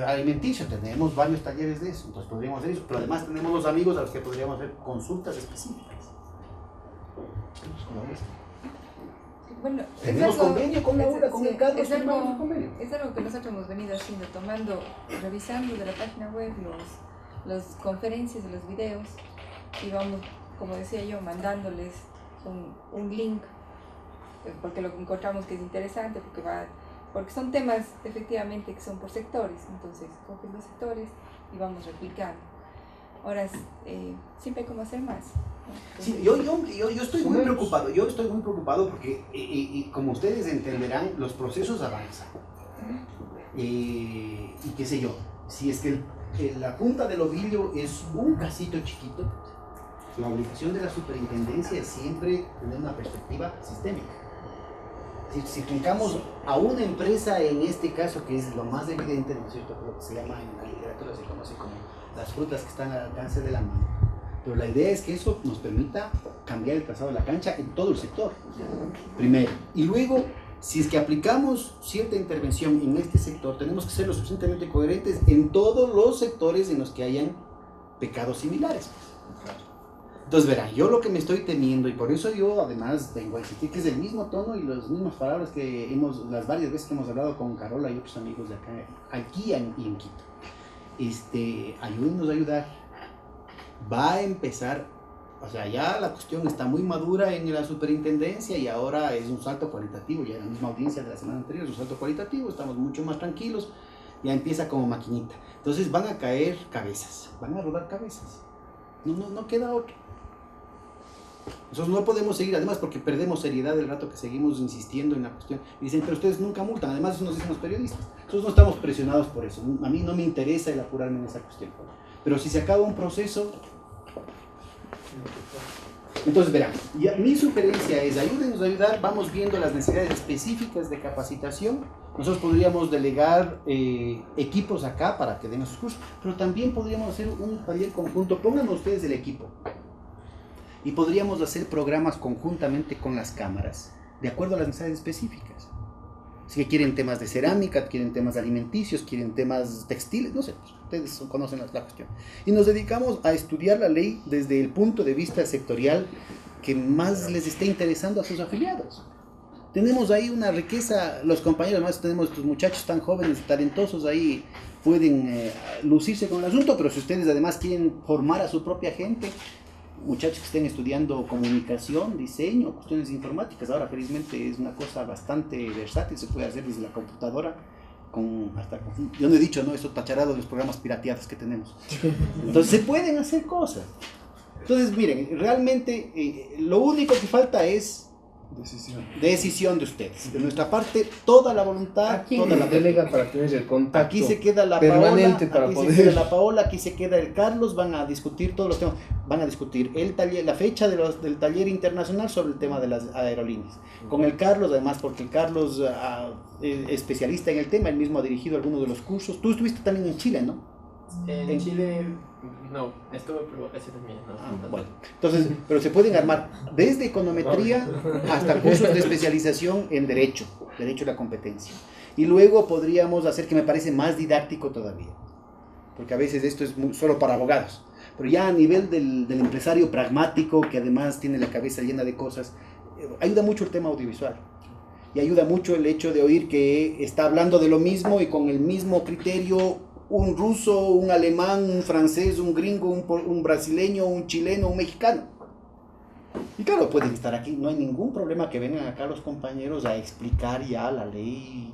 alimenticio, tenemos varios talleres de eso, entonces podríamos hacer eso, pero además tenemos los amigos a los que podríamos hacer consultas específicas. Bueno, tenemos convenio con la URA, con el cadro, es algo que nosotros hemos venido haciendo, revisando de la página web las conferencias, los videos, y vamos, como decía yo, mandándoles un link, porque lo encontramos que es interesante, porque son temas efectivamente que son por sectores, entonces cogen los sectores y vamos replicando. Ahora, siempre hay como hacer más. Sí, yo estoy muy preocupado, porque, como ustedes entenderán, los procesos avanzan. Y qué sé yo, si es que la punta del ovillo es un casito chiquito, la obligación de la superintendencia es siempre tener una perspectiva sistémica. Si truncamos a una empresa en este caso, que es lo más evidente, ¿no es cierto? Lo que se llama en la literatura se conoce como las frutas que están al alcance de la mano. Pero la idea es que eso nos permita cambiar el trazado de la cancha en todo el sector, primero. Y luego, si es que aplicamos cierta intervención en este sector, tenemos que ser lo suficientemente coherentes en todos los sectores en los que hayan pecados similares. Entonces, verán, yo lo que me estoy temiendo, y por eso yo además vengo a insistir que es el mismo tono y las mismas palabras que las varias veces que hemos hablado con Carola y otros amigos de acá, aquí y en Quito. Ayúdennos a ayudar. Va a empezar, o sea, ya la cuestión está muy madura en la superintendencia y ahora es un salto cualitativo, ya en la misma audiencia de la semana anterior es un salto cualitativo, estamos mucho más tranquilos, ya empieza como maquinita. Entonces van a caer cabezas, van a rodar cabezas, no queda otro. Nosotros no podemos seguir, además porque perdemos seriedad el rato que seguimos insistiendo en la cuestión. Y dicen, pero ustedes nunca multan, además eso nos dicen los periodistas. Nosotros no estamos presionados por eso, a mí no me interesa el apurarme en esa cuestión. Pero si se acaba un proceso, entonces verán, mi sugerencia es ayúdenos a ayudar, vamos viendo las necesidades específicas de capacitación. Nosotros podríamos delegar equipos acá para que den sus cursos, pero también podríamos hacer un taller conjunto, pónganme ustedes el equipo, y podríamos hacer programas conjuntamente con las cámaras, de acuerdo a las necesidades específicas. Si quieren temas de cerámica, quieren temas alimenticios, quieren temas textiles, no sé, pues, ustedes conocen la cuestión. Y nos dedicamos a estudiar la ley desde el punto de vista sectorial que más les esté interesando a sus afiliados. Tenemos ahí una riqueza, los compañeros, además tenemos estos muchachos tan jóvenes, talentosos ahí, pueden lucirse con el asunto, pero si ustedes además quieren formar a su propia gente, muchachos que estén estudiando comunicación, diseño, cuestiones informáticas. Ahora felizmente es una cosa bastante versátil, se puede hacer desde la computadora. Yo no he dicho, ¿no? Eso tacharado de los programas pirateados que tenemos. Entonces se pueden hacer cosas. Entonces miren, realmente lo único que falta es decisión de ustedes. De nuestra parte, toda la voluntad, toda la delega para tener el contacto. Aquí se queda la permanente Paola, para aquí poder. se queda la Paola, aquí se queda el Carlos, van a discutir todos los temas, van a discutir el taller, la fecha del taller internacional sobre el tema de las aerolíneas. Con el Carlos, además, porque el Carlos es especialista en el tema, él mismo ha dirigido algunos de los cursos. Tú estuviste también en Chile, ¿no? En Chile, no, estuve por vacaciones mías, ¿no? Bueno, entonces, pero se pueden armar desde econometría hasta cursos de especialización en derecho de la competencia. Y luego podríamos hacer, que me parece más didáctico todavía, porque a veces esto es solo para abogados, pero ya a nivel del empresario pragmático, que además tiene la cabeza llena de cosas, ayuda mucho el tema audiovisual. Y ayuda mucho el hecho de oír que está hablando de lo mismo y con el mismo criterio un ruso, un alemán, un francés, un gringo, un brasileño, un chileno, un mexicano. Y claro, pueden estar aquí, no hay ningún problema que vengan acá los compañeros a explicar ya la ley,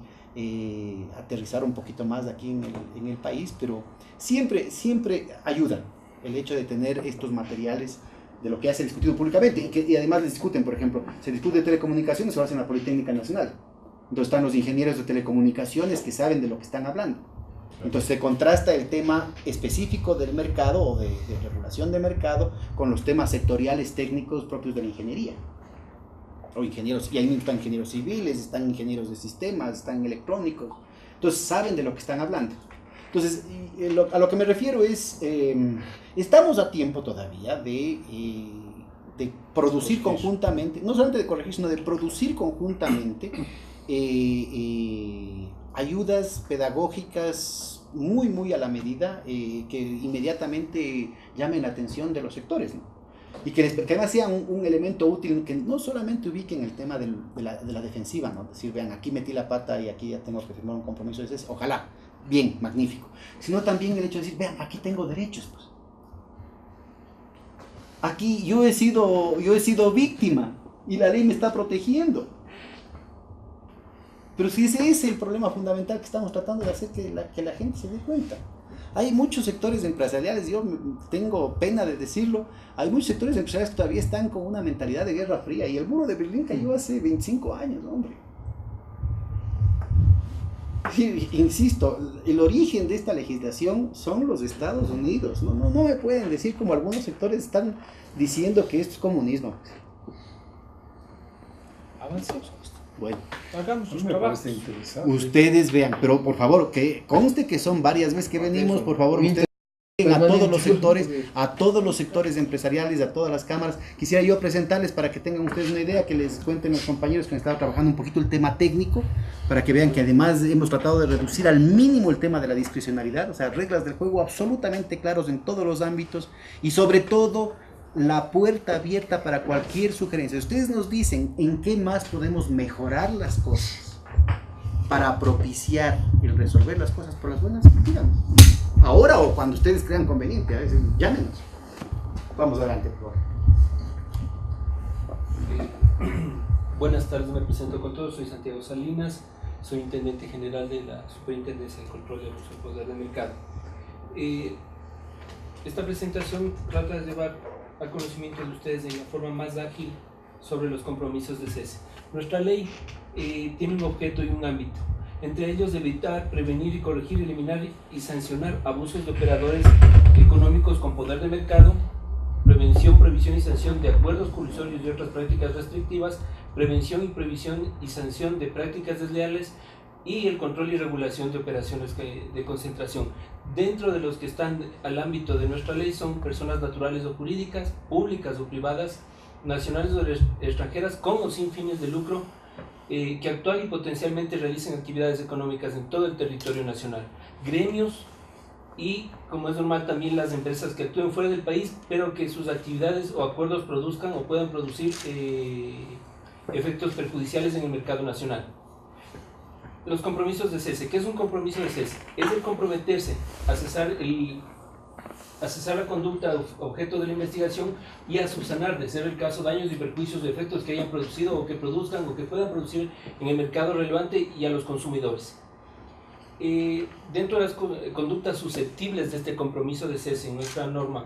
aterrizar un poquito más aquí en el país, pero siempre ayuda el hecho de tener estos materiales de lo que ya se ha discutido públicamente y además les discuten, por ejemplo, se discute de telecomunicaciones, se lo hace en la Politécnica Nacional. Entonces están los ingenieros de telecomunicaciones que saben de lo que están hablando. Entonces se contrasta el tema específico del mercado o de regulación de mercado con los temas sectoriales técnicos propios de la ingeniería. O ingenieros, y ahí están ingenieros civiles, están ingenieros de sistemas, están electrónicos. Entonces saben de lo que están hablando. Entonces, a lo que me refiero es, estamos a tiempo todavía de producir conjuntamente, no solamente de corregir, sino de producir conjuntamente ayudas pedagógicas muy a la medida, que inmediatamente llamen la atención de los sectores, ¿no? Y que además sea un elemento útil, que no solamente ubiquen el tema de la defensiva, ¿no? Decir, vean, aquí metí la pata y aquí ya tengo que firmar un compromiso de ese, ojalá, bien, magnífico, sino también el hecho de decir, vean, aquí tengo derechos, pues. Aquí yo he sido víctima y la ley me está protegiendo. Pero si ese es el problema fundamental que estamos tratando de hacer, que la gente se dé cuenta. Hay muchos sectores empresariales, yo tengo pena de decirlo, hay muchos sectores empresariales que todavía están con una mentalidad de Guerra Fría, y el muro de Berlín cayó hace 25 años, hombre. Y, insisto, el origen de esta legislación son los Estados Unidos. No me pueden decir, como algunos sectores están diciendo, que esto es comunismo. Avancemos. Bueno, Hagamos sus trabajos. ustedes vean, pero por favor, que conste que son varias veces que venimos, por favor, ustedes a todos los sectores empresariales, a todas las cámaras. Quisiera yo presentarles para que tengan ustedes una idea, que les cuenten los compañeros que han estado trabajando un poquito el tema técnico, para que vean que además hemos tratado de reducir al mínimo el tema de la discrecionalidad, o sea, reglas del juego absolutamente claros en todos los ámbitos, y sobre todo la puerta abierta para cualquier sugerencia. Ustedes nos dicen en qué más podemos mejorar las cosas para propiciar el resolver las cosas por las buenas, díganos. Ahora o cuando ustedes crean conveniente, a veces llámenos. Vamos adelante, por favor. Buenas tardes, me presento con todos, soy Santiago Salinas, soy intendente general de la Superintendencia de Control de Abuso del Poder de Mercado. Esta presentación trata de llevar al conocimiento de ustedes de una forma más ágil sobre los compromisos de cese. Nuestra ley tiene un objeto y un ámbito, entre ellos evitar, prevenir y corregir, eliminar y sancionar abusos de operadores económicos con poder de mercado, prevención, previsión y sanción de acuerdos colusorios y otras prácticas restrictivas, prevención y previsión y sanción de prácticas desleales, y el control y regulación de operaciones de concentración. Dentro de los que están al ámbito de nuestra ley son personas naturales o jurídicas, públicas o privadas, nacionales o extranjeras, con o sin fines de lucro, que actual y potencialmente realicen actividades económicas en todo el territorio nacional, gremios y, como es normal, también las empresas que actúen fuera del país, pero que sus actividades o acuerdos produzcan o puedan producir efectos perjudiciales en el mercado nacional. Los compromisos de cese. ¿Qué es un compromiso de cese? Es el comprometerse a cesar a cesar la conducta objeto de la investigación y a subsanar, de ser el caso, daños y perjuicios de efectos que hayan producido o que produzcan o que puedan producir en el mercado relevante y a los consumidores. Dentro de las conductas susceptibles de este compromiso de cese en nuestra norma,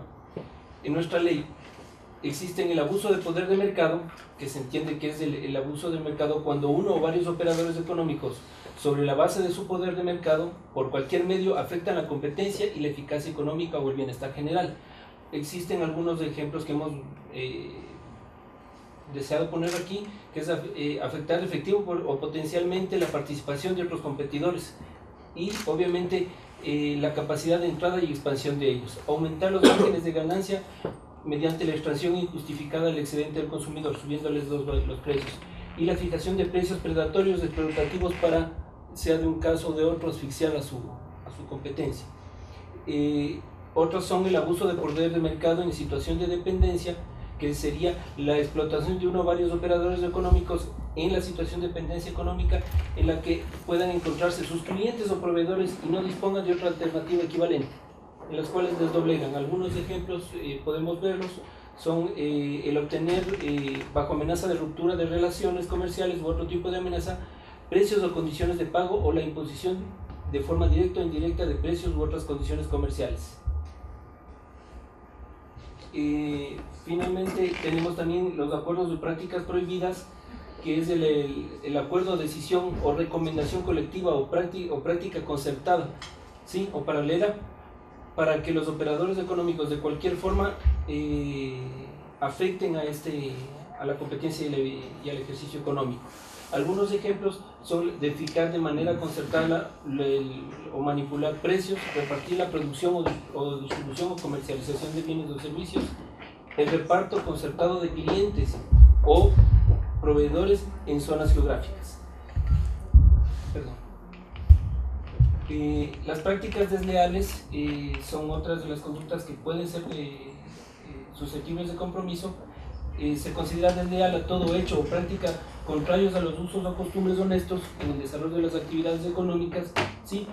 en nuestra ley, existen el abuso de poder de mercado, que se entiende que es el abuso del mercado cuando uno o varios operadores económicos, sobre la base de su poder de mercado, por cualquier medio afectan la competencia y la eficacia económica o el bienestar general. Existen algunos ejemplos que hemos deseado poner aquí, que es afectar efectivo o potencialmente la participación de otros competidores y obviamente la capacidad de entrada y expansión de ellos, aumentar los márgenes de ganancia mediante la extracción injustificada del excedente del consumidor, subiéndoles los precios, y la fijación de precios predatorios explotativos para, sea de un caso o de otro, asfixiar a su competencia. Otros son el abuso de poder de mercado en situación de dependencia, que sería la explotación de uno o varios operadores económicos en la situación de dependencia económica en la que puedan encontrarse sus clientes o proveedores y no dispongan de otra alternativa equivalente, en las cuales les doblegan. Algunos ejemplos podemos verlos, son el obtener bajo amenaza de ruptura de relaciones comerciales u otro tipo de amenaza, precios o condiciones de pago o la imposición de forma directa o indirecta de precios u otras condiciones comerciales. Finalmente tenemos también los acuerdos de prácticas prohibidas, que es el acuerdo, decisión o recomendación colectiva o práctica concertada, ¿sí?, o paralela, para que los operadores económicos de cualquier forma afecten a la competencia y al ejercicio económico. Algunos ejemplos son de fijar de manera concertada o manipular precios, repartir la producción o distribución o comercialización de bienes o servicios, el reparto concertado de clientes o proveedores en zonas geográficas. Perdón. Las prácticas desleales son otras de las conductas que pueden ser susceptibles de compromiso. Se considera desleal a todo hecho o práctica contrarios a los usos o costumbres honestos en el desarrollo de las actividades económicas, ¿sí?,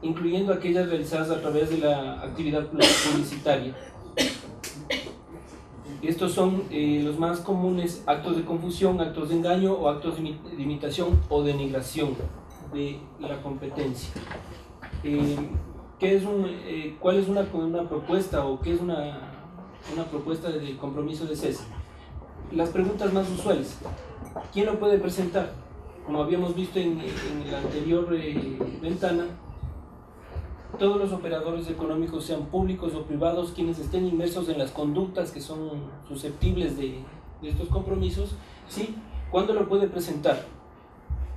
incluyendo aquellas realizadas a través de la actividad publicitaria. Estos son los más comunes: actos de confusión, actos de engaño o actos de imitación o denigración de la competencia. ¿Cuál es una propuesta o qué es una propuesta de compromiso de cese? Las preguntas más usuales: ¿quién lo puede presentar? Como habíamos visto en la anterior ventana, todos los operadores económicos, sean públicos o privados, quienes estén inmersos en las conductas que son susceptibles de estos compromisos, ¿sí? ¿Cuándo lo puede presentar?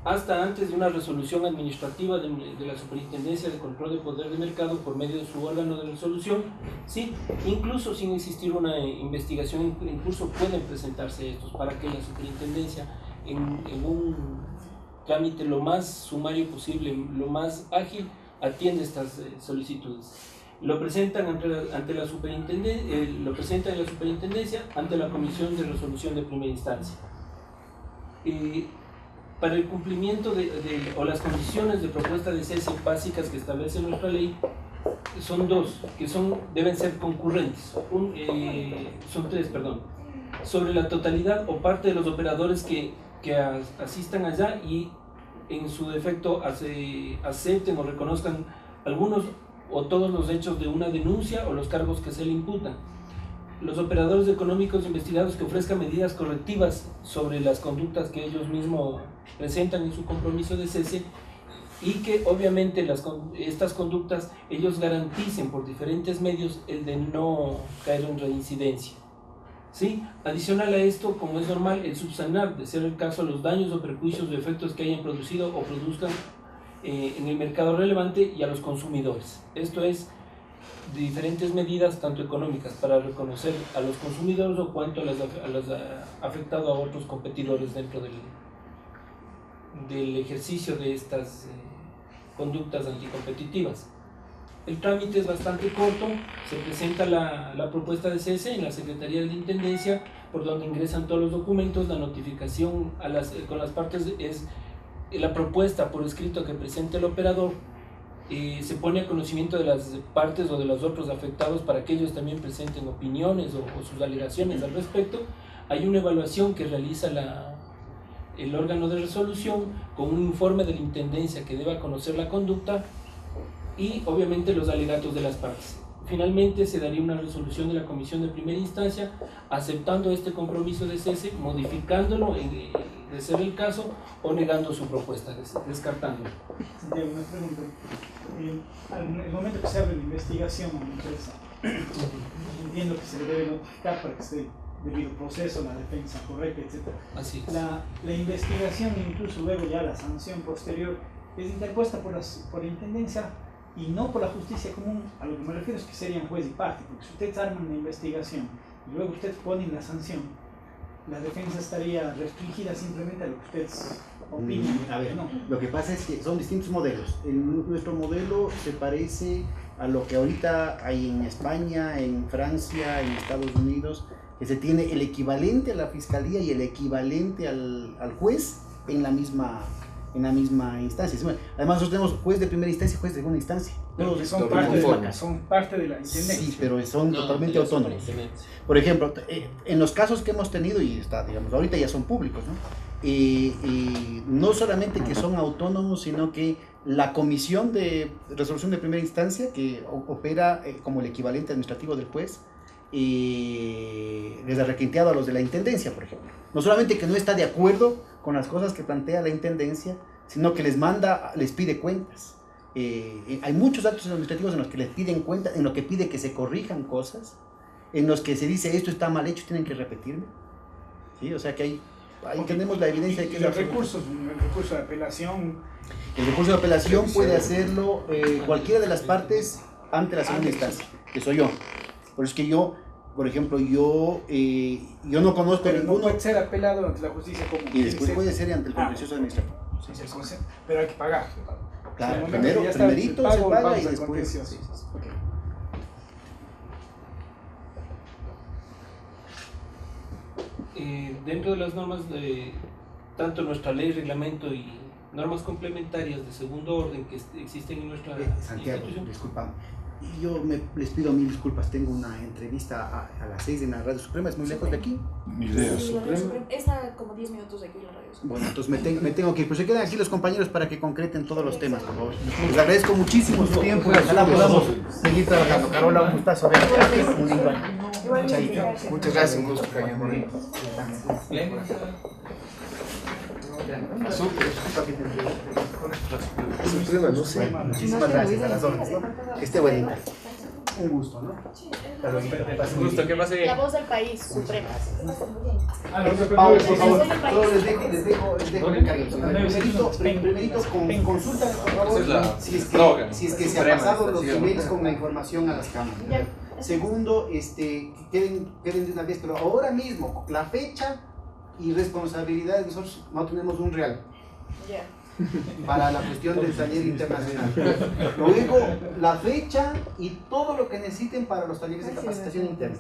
Hasta antes de una resolución administrativa de la Superintendencia de Control de Poder de Mercado por medio de su órgano de resolución, ¿sí? Incluso sin existir una investigación en curso pueden presentarse estos, para que la Superintendencia en un trámite lo más sumario posible, lo más ágil, atiende estas solicitudes. Lo presentan ante la Superintendencia, ante la Comisión de Resolución de Primera Instancia. Para el cumplimiento o las condiciones de propuesta de cese básicas que establece nuestra ley, son dos, que deben ser concurrentes, son tres, perdón, sobre la totalidad o parte de los operadores que asistan allá y en su defecto acepten o reconozcan algunos o todos los hechos de una denuncia o los cargos que se le imputan. Los operadores económicos investigados que ofrezcan medidas correctivas sobre las conductas que ellos mismos presentan en su compromiso de cese, y que obviamente estas conductas ellos garanticen por diferentes medios el de no caer en reincidencia, ¿sí? Adicional a esto, como es normal, el subsanar, de ser el caso, los daños o perjuicios de efectos que hayan producido o produzcan en el mercado relevante y a los consumidores. Esto es, de diferentes medidas, tanto económicas, para reconocer a los consumidores o cuanto a los afectado a otros competidores dentro del ejercicio de estas conductas anticompetitivas. El trámite es bastante corto, se presenta la propuesta de cese en la Secretaría de la Intendencia, por donde ingresan todos los documentos. La notificación con las partes es la propuesta por escrito que presenta el operador se pone a conocimiento de las partes o de los otros afectados para que ellos también presenten opiniones o sus alegaciones al respecto. Hay una evaluación que realiza el órgano de resolución con un informe de la intendencia que deba conocer la conducta y obviamente los alegatos de las partes. Finalmente se daría una resolución de la comisión de primera instancia aceptando este compromiso de cese, modificándolo de ser el caso o negando su propuesta, descartándolo. Santiago, una pregunta. En el momento que se abre la investigación a una empresa, entiendo que se le debe notificar para que esté debido proceso, la defensa correcta, etc. Así es. La investigación, incluso luego ya la sanción posterior, es interpuesta por la intendencia y no por la justicia común. A lo que me refiero es que serían juez y parte, porque si ustedes arman una investigación y luego ustedes ponen la sanción, la defensa estaría restringida simplemente a lo que ustedes opinan. A ver, ¿no? lo que pasa es que son distintos modelos. Nuestro modelo se parece a lo que ahorita hay en España, en Francia, en Estados Unidos, que se tiene el equivalente a la fiscalía y el equivalente al juez en la misma instancia. Además nosotros tenemos juez de primera instancia y juez de segunda instancia. Pero que son parte de la intendencia. Sí, pero son totalmente autónomos. Por ejemplo, en los casos que hemos tenido, y está, digamos, ahorita ya son públicos, ¿no? No solamente que son autónomos, sino que la comisión de resolución de primera instancia, que opera como el equivalente administrativo del juez, les ha requinteado a los de la intendencia, por ejemplo. No solamente que no está de acuerdo con las cosas que plantea la intendencia, sino que les pide cuentas. Hay muchos actos administrativos en los que les piden cuentas, en los que pide que se corrijan cosas, en los que se dice esto está mal hecho, tienen que repetirlo. ¿Sí? O sea que ahí tenemos la evidencia de que... los recursos, el recurso de apelación... El recurso de apelación puede hacerlo cualquiera de las partes ante la segunda instancia, que soy yo. Por eso es que yo, por ejemplo, yo no conozco pero ninguno... no puede ser apelado ante la justicia común. Y después puede ser ante el contencioso administrativo. Sí, pero hay que pagar. Claro, O sea, primerito se paga y al después... contencioso. Okay. Dentro de las normas de tanto nuestra ley, reglamento y normas complementarias de segundo orden que existen en nuestra Santiago, institución. disculpa. Yo les pido mil disculpas, tengo una entrevista a las 6 en la Radio Suprema, es muy lejos de aquí. Está como 10 minutos de aquí la radio. Bueno, entonces me tengo que ir, pero se quedan aquí los compañeros para que concreten todos los temas, por favor. Les agradezco muchísimo su tiempo y ojalá podamos seguir trabajando. Carola, un gustazo. Un lindo año. Chaito. Muchas gracias, un gusto. Suprema, no sé. Muchísimas gracias a las órdenes. Que esté bonita. Un gusto, ¿no? Un gusto, ¿qué pasa? La voz del país, suprema. Pausa, por favor. Solo les dejo el encargo. Primerito, consulta, por favor, si es que se ha pasado los emails con la información a las cámaras. Segundo, queden de una vez, pero ahora mismo, la fecha y responsabilidades, nosotros no tenemos un real para la cuestión del taller internacional. Luego, la fecha y todo lo que necesiten para los talleres de capacitación interna.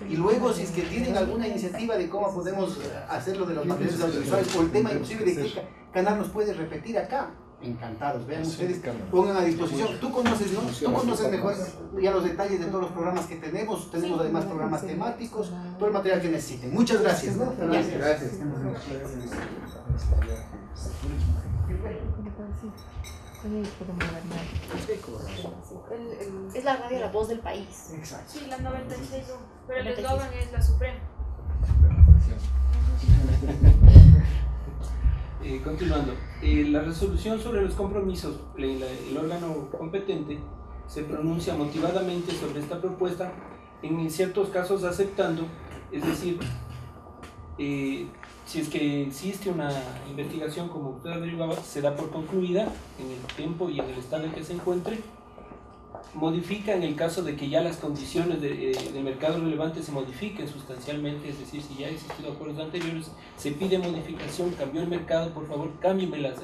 Y luego, si es que tienen alguna iniciativa de cómo podemos hacerlo de los materiales audiovisuales o el tema inclusive de qué canal nos puede repetir acá, encantados. Vean ustedes, pongan a disposición. Tú conoces, ¿no? Tú conoces mejor ya los detalles de todos los programas que tenemos. Tenemos además programas temáticos, todo el material que necesiten. Muchas gracias. Gracias. Es la radio La Voz del País. Exacto. Sí, la 96, pero el eslogan es la Suprema. Continuando, la resolución sobre los compromisos, el órgano competente se pronuncia motivadamente sobre esta propuesta, en ciertos casos aceptando, es decir, si es que existe una investigación, como usted averiguaba, se da por concluida en el tiempo y en el estado en que se encuentre, modifica en el caso de que ya las condiciones de mercado relevante se modifiquen sustancialmente, es decir, si ya han existido acuerdos anteriores, se pide modificación, cambió el mercado, por favor, cámbienme las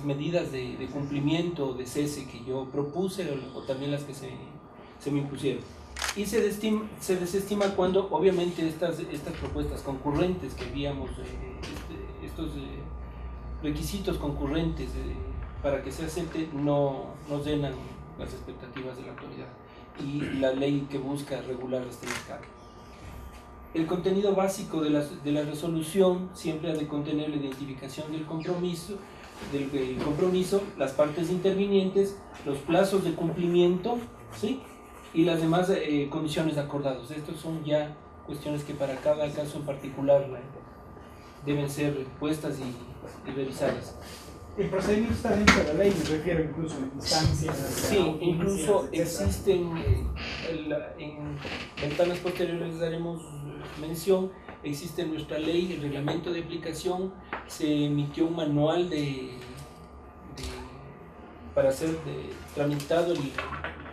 medidas de cumplimiento, de cese que yo propuse o también las que se me impusieron. Y se desestima cuando obviamente estas propuestas concurrentes que habíamos, estos requisitos concurrentes para que se acepte no llenan las expectativas de la autoridad y la ley que busca regular este mercado. El contenido básico de la resolución siempre ha de contener la identificación del compromiso, las partes intervinientes, los plazos de cumplimiento, ¿sí? Y las demás condiciones acordadas. Estas son ya cuestiones que para cada caso en particular deben ser puestas y revisadas. El procedimiento está dentro de la ley, me refiero incluso a instancias. Sí, incluso existen, en ventanas posteriores les daremos mención, existe en nuestra ley el reglamento de aplicación, se emitió un manual para ser tramitado el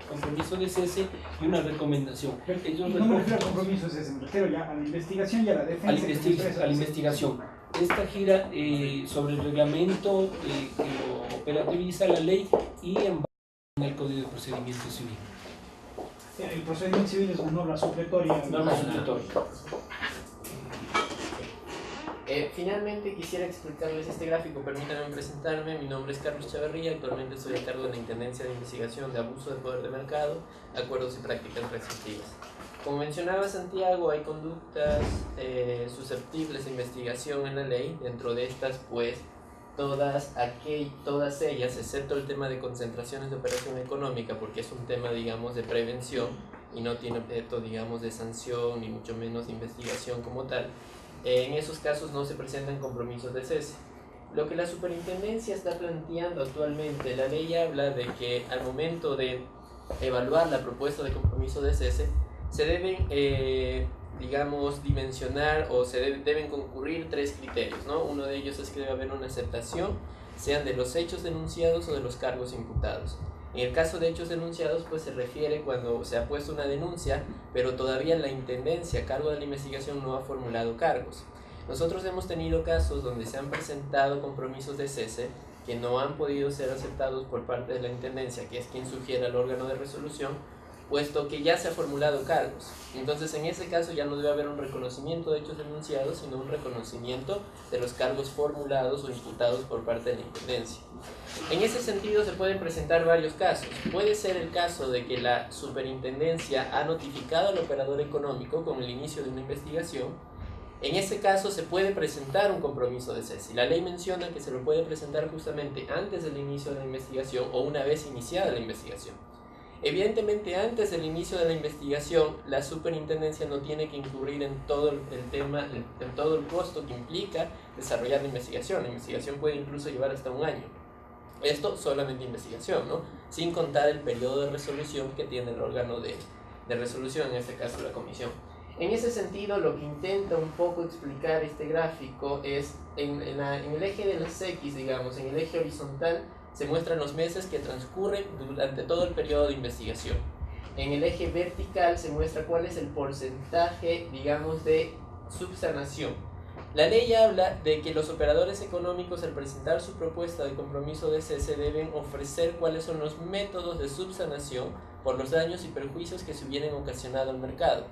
compromiso de cese y una recomendación. No me refiero al compromiso de cese, me refiero ya a la investigación y a la defensa. A la investigación. Esta gira sobre el reglamento que lo operativiza la ley y en el Código de Procedimiento Civil. El procedimiento civil es una norma supletoria. Finalmente quisiera explicarles este gráfico, permítanme presentarme. Mi nombre es Carlos Chavarría, actualmente soy a cargo de la Intendencia de Investigación de Abuso de Poder de Mercado, Acuerdos y Prácticas Restrictivas. Como mencionaba Santiago, hay conductas susceptibles de investigación en la ley. Dentro de estas, pues, todas ellas, excepto el tema de concentraciones de operación económica, porque es un tema, digamos, de prevención y no tiene objeto, digamos, de sanción, ni mucho menos de investigación como tal. En esos casos no se presentan compromisos de cese. Lo que la superintendencia está planteando actualmente, la ley habla de que al momento de evaluar la propuesta de compromiso de cese, se deben, digamos, dimensionar o deben concurrir tres criterios, ¿no? Uno de ellos es que debe haber una aceptación, sean de los hechos denunciados o de los cargos imputados. En el caso de hechos denunciados, pues se refiere cuando se ha puesto una denuncia, pero todavía la intendencia a cargo de la investigación no ha formulado cargos. Nosotros hemos tenido casos donde se han presentado compromisos de cese que no han podido ser aceptados por parte de la intendencia, que es quien sugiere al órgano de resolución, puesto que ya se ha formulado cargos. Entonces, en ese caso ya no debe haber un reconocimiento de hechos denunciados, sino un reconocimiento de los cargos formulados o imputados por parte de la intendencia. En ese sentido se pueden presentar varios casos. Puede ser el caso de que la superintendencia ha notificado al operador económico con el inicio de una investigación. En ese caso se puede presentar un compromiso de cese. La ley menciona que se lo puede presentar justamente antes del inicio de la investigación o una vez iniciada la investigación. Evidentemente, antes del inicio de la investigación, la superintendencia no tiene que incurrir en todo el tema, en todo el costo que implica desarrollar la investigación. La investigación puede incluso llevar hasta un año. Esto solamente investigación, ¿no? Sin contar el periodo de resolución que tiene el órgano de resolución, en este caso la comisión. En ese sentido, lo que intenta un poco explicar este gráfico es en el eje de las X, digamos, en el eje horizontal, se muestran los meses que transcurren durante todo el periodo de investigación. En el eje vertical se muestra cuál es el porcentaje, digamos, de subsanación. La ley habla de que los operadores económicos, al presentar su propuesta de compromiso de cese, deben ofrecer cuáles son los métodos de subsanación por los daños y perjuicios que se hubieran ocasionado al mercado.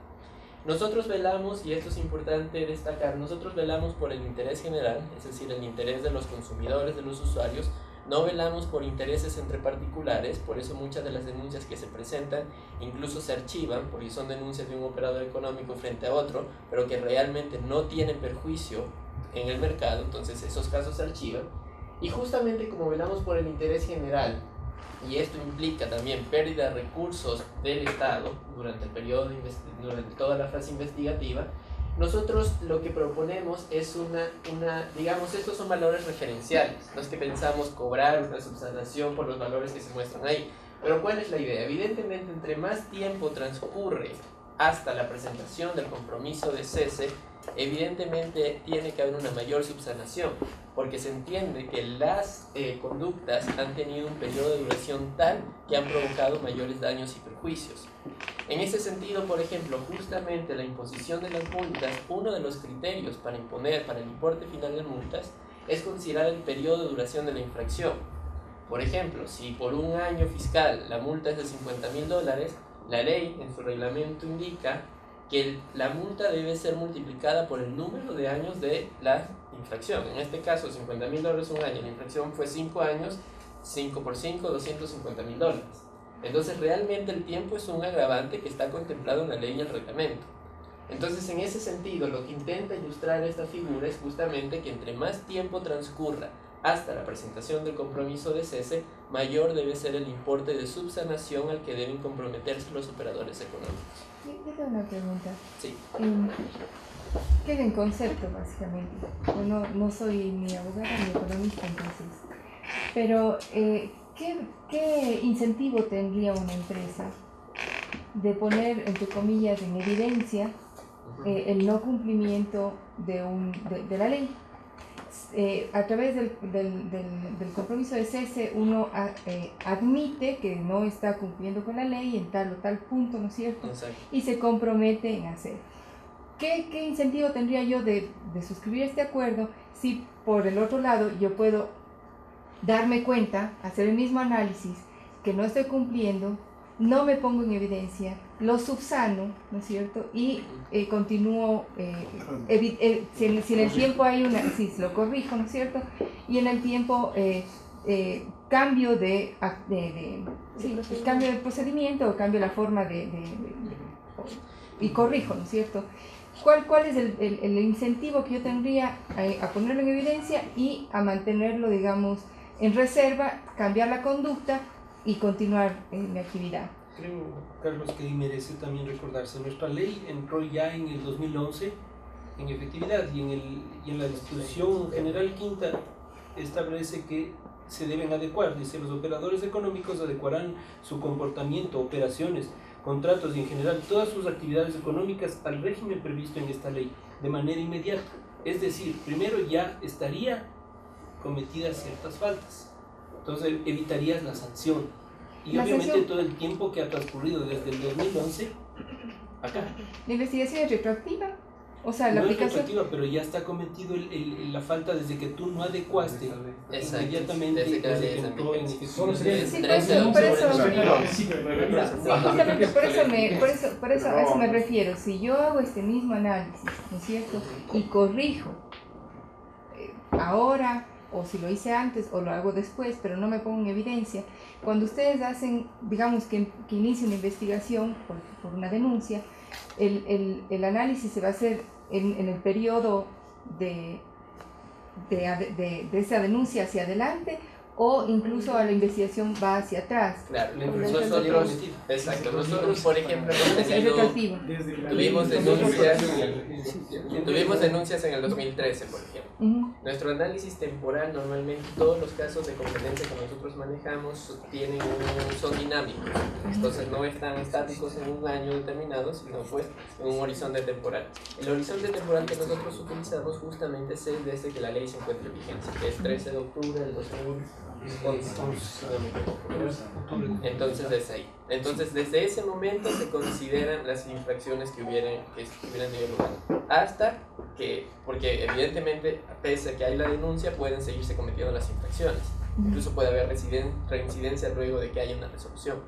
Nosotros velamos, y esto es importante destacar, nosotros velamos por el interés general, es decir, el interés de los consumidores, de los usuarios. No velamos por intereses entre particulares, por eso muchas de las denuncias que se presentan incluso se archivan, porque son denuncias de un operador económico frente a otro, pero que realmente no tienen perjuicio en el mercado, entonces esos casos se archivan. Y justamente como velamos por el interés general, y esto implica también pérdida de recursos del Estado durante el periodo durante toda la fase investigativa, nosotros lo que proponemos es digamos, estos son valores referenciales, no es que pensamos cobrar una subsanación por los valores que se muestran ahí, pero ¿cuál es la idea? Evidentemente, entre más tiempo transcurre hasta la presentación del compromiso de cese, evidentemente tiene que haber una mayor subsanación, porque se entiende que las conductas han tenido un periodo de duración tal que han provocado mayores daños y perjuicios. En ese sentido, por ejemplo, justamente la imposición de las multas, uno de los criterios para imponer para el importe final de multas es considerar el periodo de duración de la infracción. Por ejemplo, si por un año fiscal la multa es de $50.000, la ley en su reglamento indica que la multa debe ser multiplicada por el número de años de la infracción. En este caso, $50.000 un año, la infracción fue 5 años, 5 por 5, $250.000. Entonces realmente el tiempo es un agravante que está contemplado en la ley y el reglamento. Entonces en ese sentido lo que intenta ilustrar esta figura es justamente que entre más tiempo transcurra hasta la presentación del compromiso de cese, mayor debe ser el importe de subsanación al que deben comprometerse los operadores económicos. Yo tengo una pregunta. Sí. Queda en concepto, básicamente. Yo no soy ni abogada ni economista, entonces. Pero, ¿qué incentivo tendría una empresa de poner, entre comillas, en evidencia el no cumplimiento de la ley? A través del compromiso de cese uno admite que no está cumpliendo con la ley en tal o tal punto, ¿no es cierto? Exacto. Y se compromete en hacer. ¿Qué incentivo tendría yo de suscribir este acuerdo si por el otro lado yo puedo darme cuenta, hacer el mismo análisis, que no estoy cumpliendo, no me pongo en evidencia, lo subsano, ¿no es cierto? Y continúo, si en el tiempo hay si lo corrijo, ¿no es cierto? Y en el tiempo cambio cambio de procedimiento o cambio la forma y corrijo, ¿no es cierto? ¿Cuál es el incentivo que yo tendría a ponerlo en evidencia y a mantenerlo, digamos, en reserva, cambiar la conducta y continuar mi actividad? Creo, Carlos, que merece también recordarse, nuestra ley entró ya en el 2011 en efectividad y en la disposición general quinta establece que se deben adecuar, dice, los operadores económicos adecuarán su comportamiento, operaciones, contratos y en general todas sus actividades económicas al régimen previsto en esta ley de manera inmediata. Es decir, primero ya estaría cometidas ciertas faltas, entonces evitarías la sanción y obviamente todo el tiempo que ha transcurrido desde el 2011 acá. ¿La investigación es retroactiva? O sea, la no aplicación... es retroactiva, pero ya está cometido la falta desde que tú no adecuaste inmediatamente desde que entró en efectividad. Por eso a eso me refiero. Si yo hago este mismo análisis, ¿no es cierto? Y corrijo ahora, o si lo hice antes o lo hago después, pero no me pongo en evidencia, cuando ustedes hacen, digamos que inicia una investigación por una denuncia, el análisis se va a hacer en el periodo de esa denuncia hacia adelante, o incluso a la investigación va hacia atrás. Claro, nosotros, por ejemplo, tuvimos denuncias en el 2013, por ejemplo. Nuestro análisis temporal, normalmente todos los casos de competencia que nosotros manejamos son dinámicos, entonces no están estáticos en un año determinado, sino pues en un horizonte temporal. El horizonte temporal que nosotros utilizamos justamente es el desde que la ley se encuentre en vigencia, que es 13 de octubre del 2011. Entonces desde ahí. Entonces desde ese momento se consideran las infracciones que hubieran tenido lugar. Hasta que, porque evidentemente pese a que hay la denuncia pueden seguirse cometiendo las infracciones. Incluso puede haber reincidencia luego de que haya una resolución.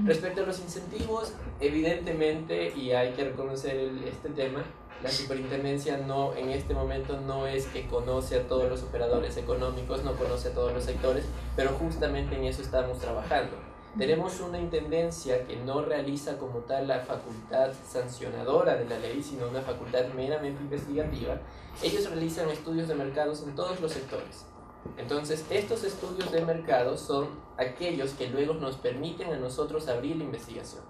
Respecto a los incentivos, evidentemente, y hay que reconocer este tema, la superintendencia en este momento no es que conoce a todos los operadores económicos, no conoce a todos los sectores, pero justamente en eso estamos trabajando. Tenemos una intendencia que no realiza como tal la facultad sancionadora de la ley, sino una facultad meramente investigativa. Ellos realizan estudios de mercados en todos los sectores. Entonces, estos estudios de mercado son aquellos que luego nos permiten a nosotros abrir la investigación.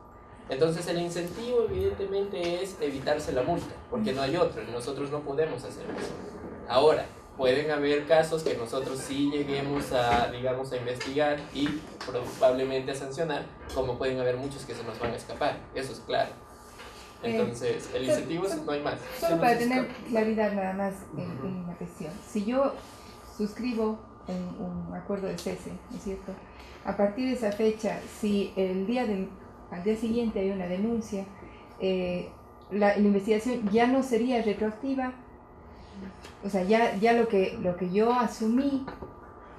Entonces, el incentivo evidentemente es evitarse la multa, porque no hay otro, nosotros no podemos hacer eso. Ahora, pueden haber casos que nosotros sí lleguemos a investigar y probablemente a sancionar, como pueden haber muchos que se nos van a escapar, eso es claro. Entonces, el incentivo no hay más. Solo para tener claridad nada más en la cuestión. Si yo suscribo un acuerdo de cese, ¿no es cierto? A partir de esa fecha, si al día siguiente hay una denuncia, la investigación ya no sería retroactiva. O sea, ya lo que yo asumí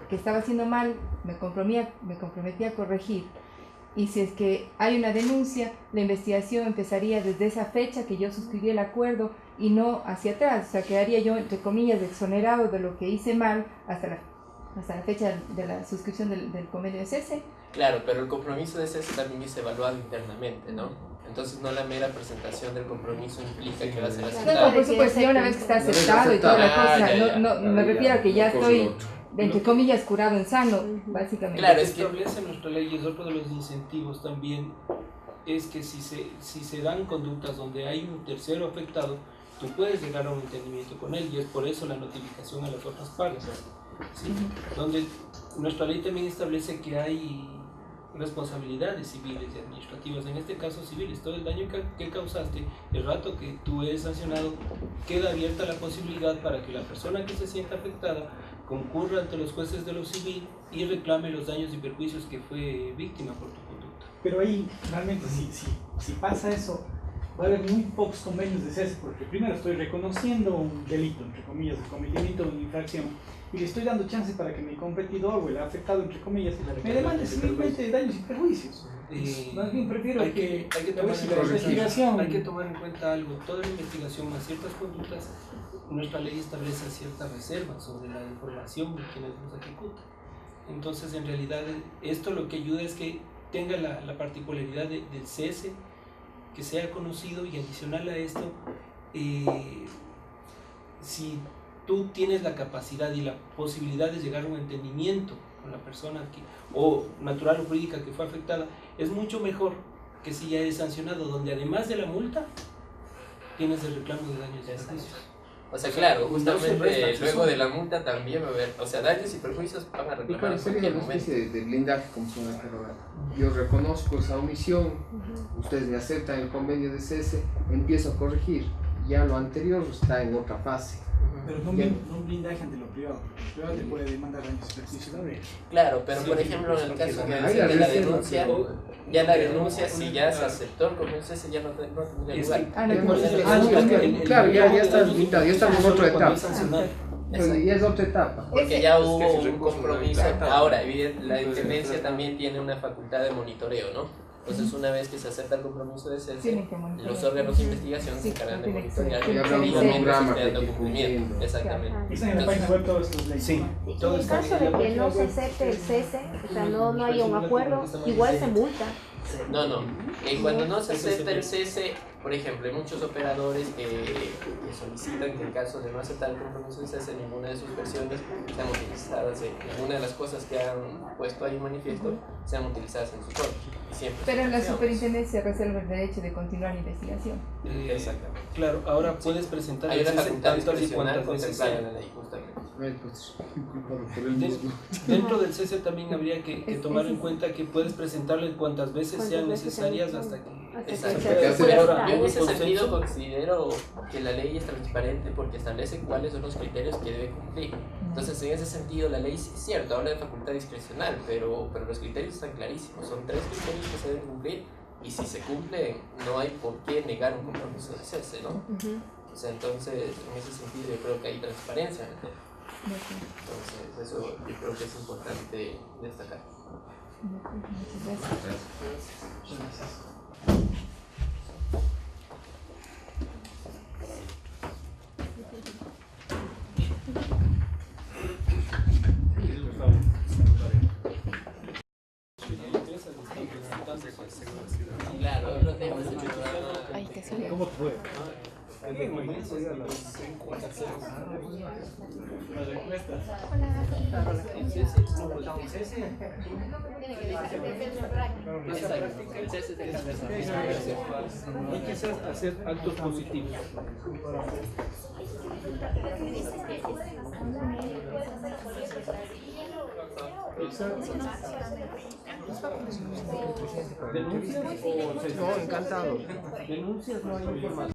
que estaba haciendo mal, me comprometí a corregir. Y si es que hay una denuncia, la investigación empezaría desde esa fecha que yo suscribí el acuerdo y no hacia atrás. O sea, quedaría yo, entre comillas, exonerado de lo que hice mal hasta hasta la fecha de la suscripción del convenio de cese. Claro, pero el compromiso de cese también es evaluado internamente, ¿no? Entonces no la mera presentación del compromiso implica que va a ser aceptado. Por supuesto, ya una vez que está aceptado y toda la cosa, no me refiero a que ya estoy, entre comillas, curado en sano, básicamente. Claro, es que establece nuestra ley, y es otro de los incentivos también, es que si se dan conductas donde hay un tercero afectado, tú puedes llegar a un entendimiento con él, y es por eso la notificación a las otras partes, ¿sí? Donde nuestra ley también establece que hay responsabilidades civiles y administrativas, en este caso civiles. Todo el daño que causaste, el rato que tú eres sancionado, queda abierta la posibilidad para que la persona que se sienta afectada concurra ante los jueces de lo civil y reclame los daños y perjuicios que fue víctima por tu conducta. Pero ahí, realmente, si pasa eso, va a haber muy pocos convenios de cese, porque primero estoy reconociendo un delito, entre comillas, el cometimiento de una infracción, y le estoy dando chance para que mi competidor o el afectado, entre comillas, me demande civilmente daños y perjuicios. Más bien prefiero hay que tomar en cuenta algo. Toda la investigación más ciertas conductas, nuestra ley establece ciertas reservas sobre la información de quienes los ejecutan. Entonces, en realidad, esto lo que ayuda es que tenga la particularidad del cese, que sea conocido, y adicional a esto, si tú tienes la capacidad y la posibilidad de llegar a un entendimiento con la persona o natural o jurídica que fue afectada, es mucho mejor que si ya eres sancionado, donde además de la multa tienes el reclamo de daños y perjuicios. O sea, claro, justamente luego de la multa también va a haber, o sea, daños y perjuicios van a reclamar en cualquier momento. Una especie de blindaje, como se llama interrogar. Yo reconozco esa omisión, ustedes me aceptan el convenio de cese, empiezo a corregir, ya lo anterior está en otra fase. Pero no un blindaje ante lo privado, porque el privado te puede demandar daños y perjuicios. Claro, pero por ejemplo en el caso que decía de la denuncia, ya la denuncia, si ya se aceptó el convenio de cese, ya no tendría lugar. Claro, ya está limitado, ya estamos en otra etapa. Ya es otra etapa. Porque ya hubo un compromiso. Ahora, la intendencia también tiene una facultad de monitoreo, ¿no? Entonces, una vez que se acepta el compromiso de cese, los órganos de investigación se encargan de monitorear que efectivamente se esté dando cumplimiento. Exactamente. ¿Están en la página web todos estos leyes? Sí. Y en caso de que no se acepte el cese, o sea, no haya un acuerdo, igual se multa. No. Cuando no se acepta el cese, por ejemplo, hay muchos operadores que solicitan que en caso de no aceptar el compromiso de cese, ninguna de sus versiones sean utilizadas, ninguna de las cosas que han puesto ahí en manifiesto sean utilizadas en su contra. Pero la superintendencia reserva el derecho de continuar la investigación. Exactamente. Claro, ahora puedes presentar hay una facultad tantas y cuantas veces contemplada en la ley, justamente. Dentro del cese también habría que tomar en cuenta que puedes presentarle cuantas veces sean necesarias hasta que... Exacto. Pero yo en ese sentido considero que la ley es transparente porque establece cuáles son los criterios que debe cumplir. Entonces, en ese sentido, la ley sí es cierto, habla de facultad discrecional, pero los criterios están clarísimos. Son 3 criterios que se deben cumplir y si se cumplen, no hay por qué negar un compromiso de cese, ¿no? O sea, entonces, en ese sentido, yo creo que hay transparencia en el tema. Entonces, eso yo creo que es importante destacar. Muchas gracias. Claro, otro tema es el programa. Ay, que sí. ¿Cómo fue? Hola. Hay que hacer actos positivos. ¿Denuncias o...? No, encantado. Denuncias no hay información.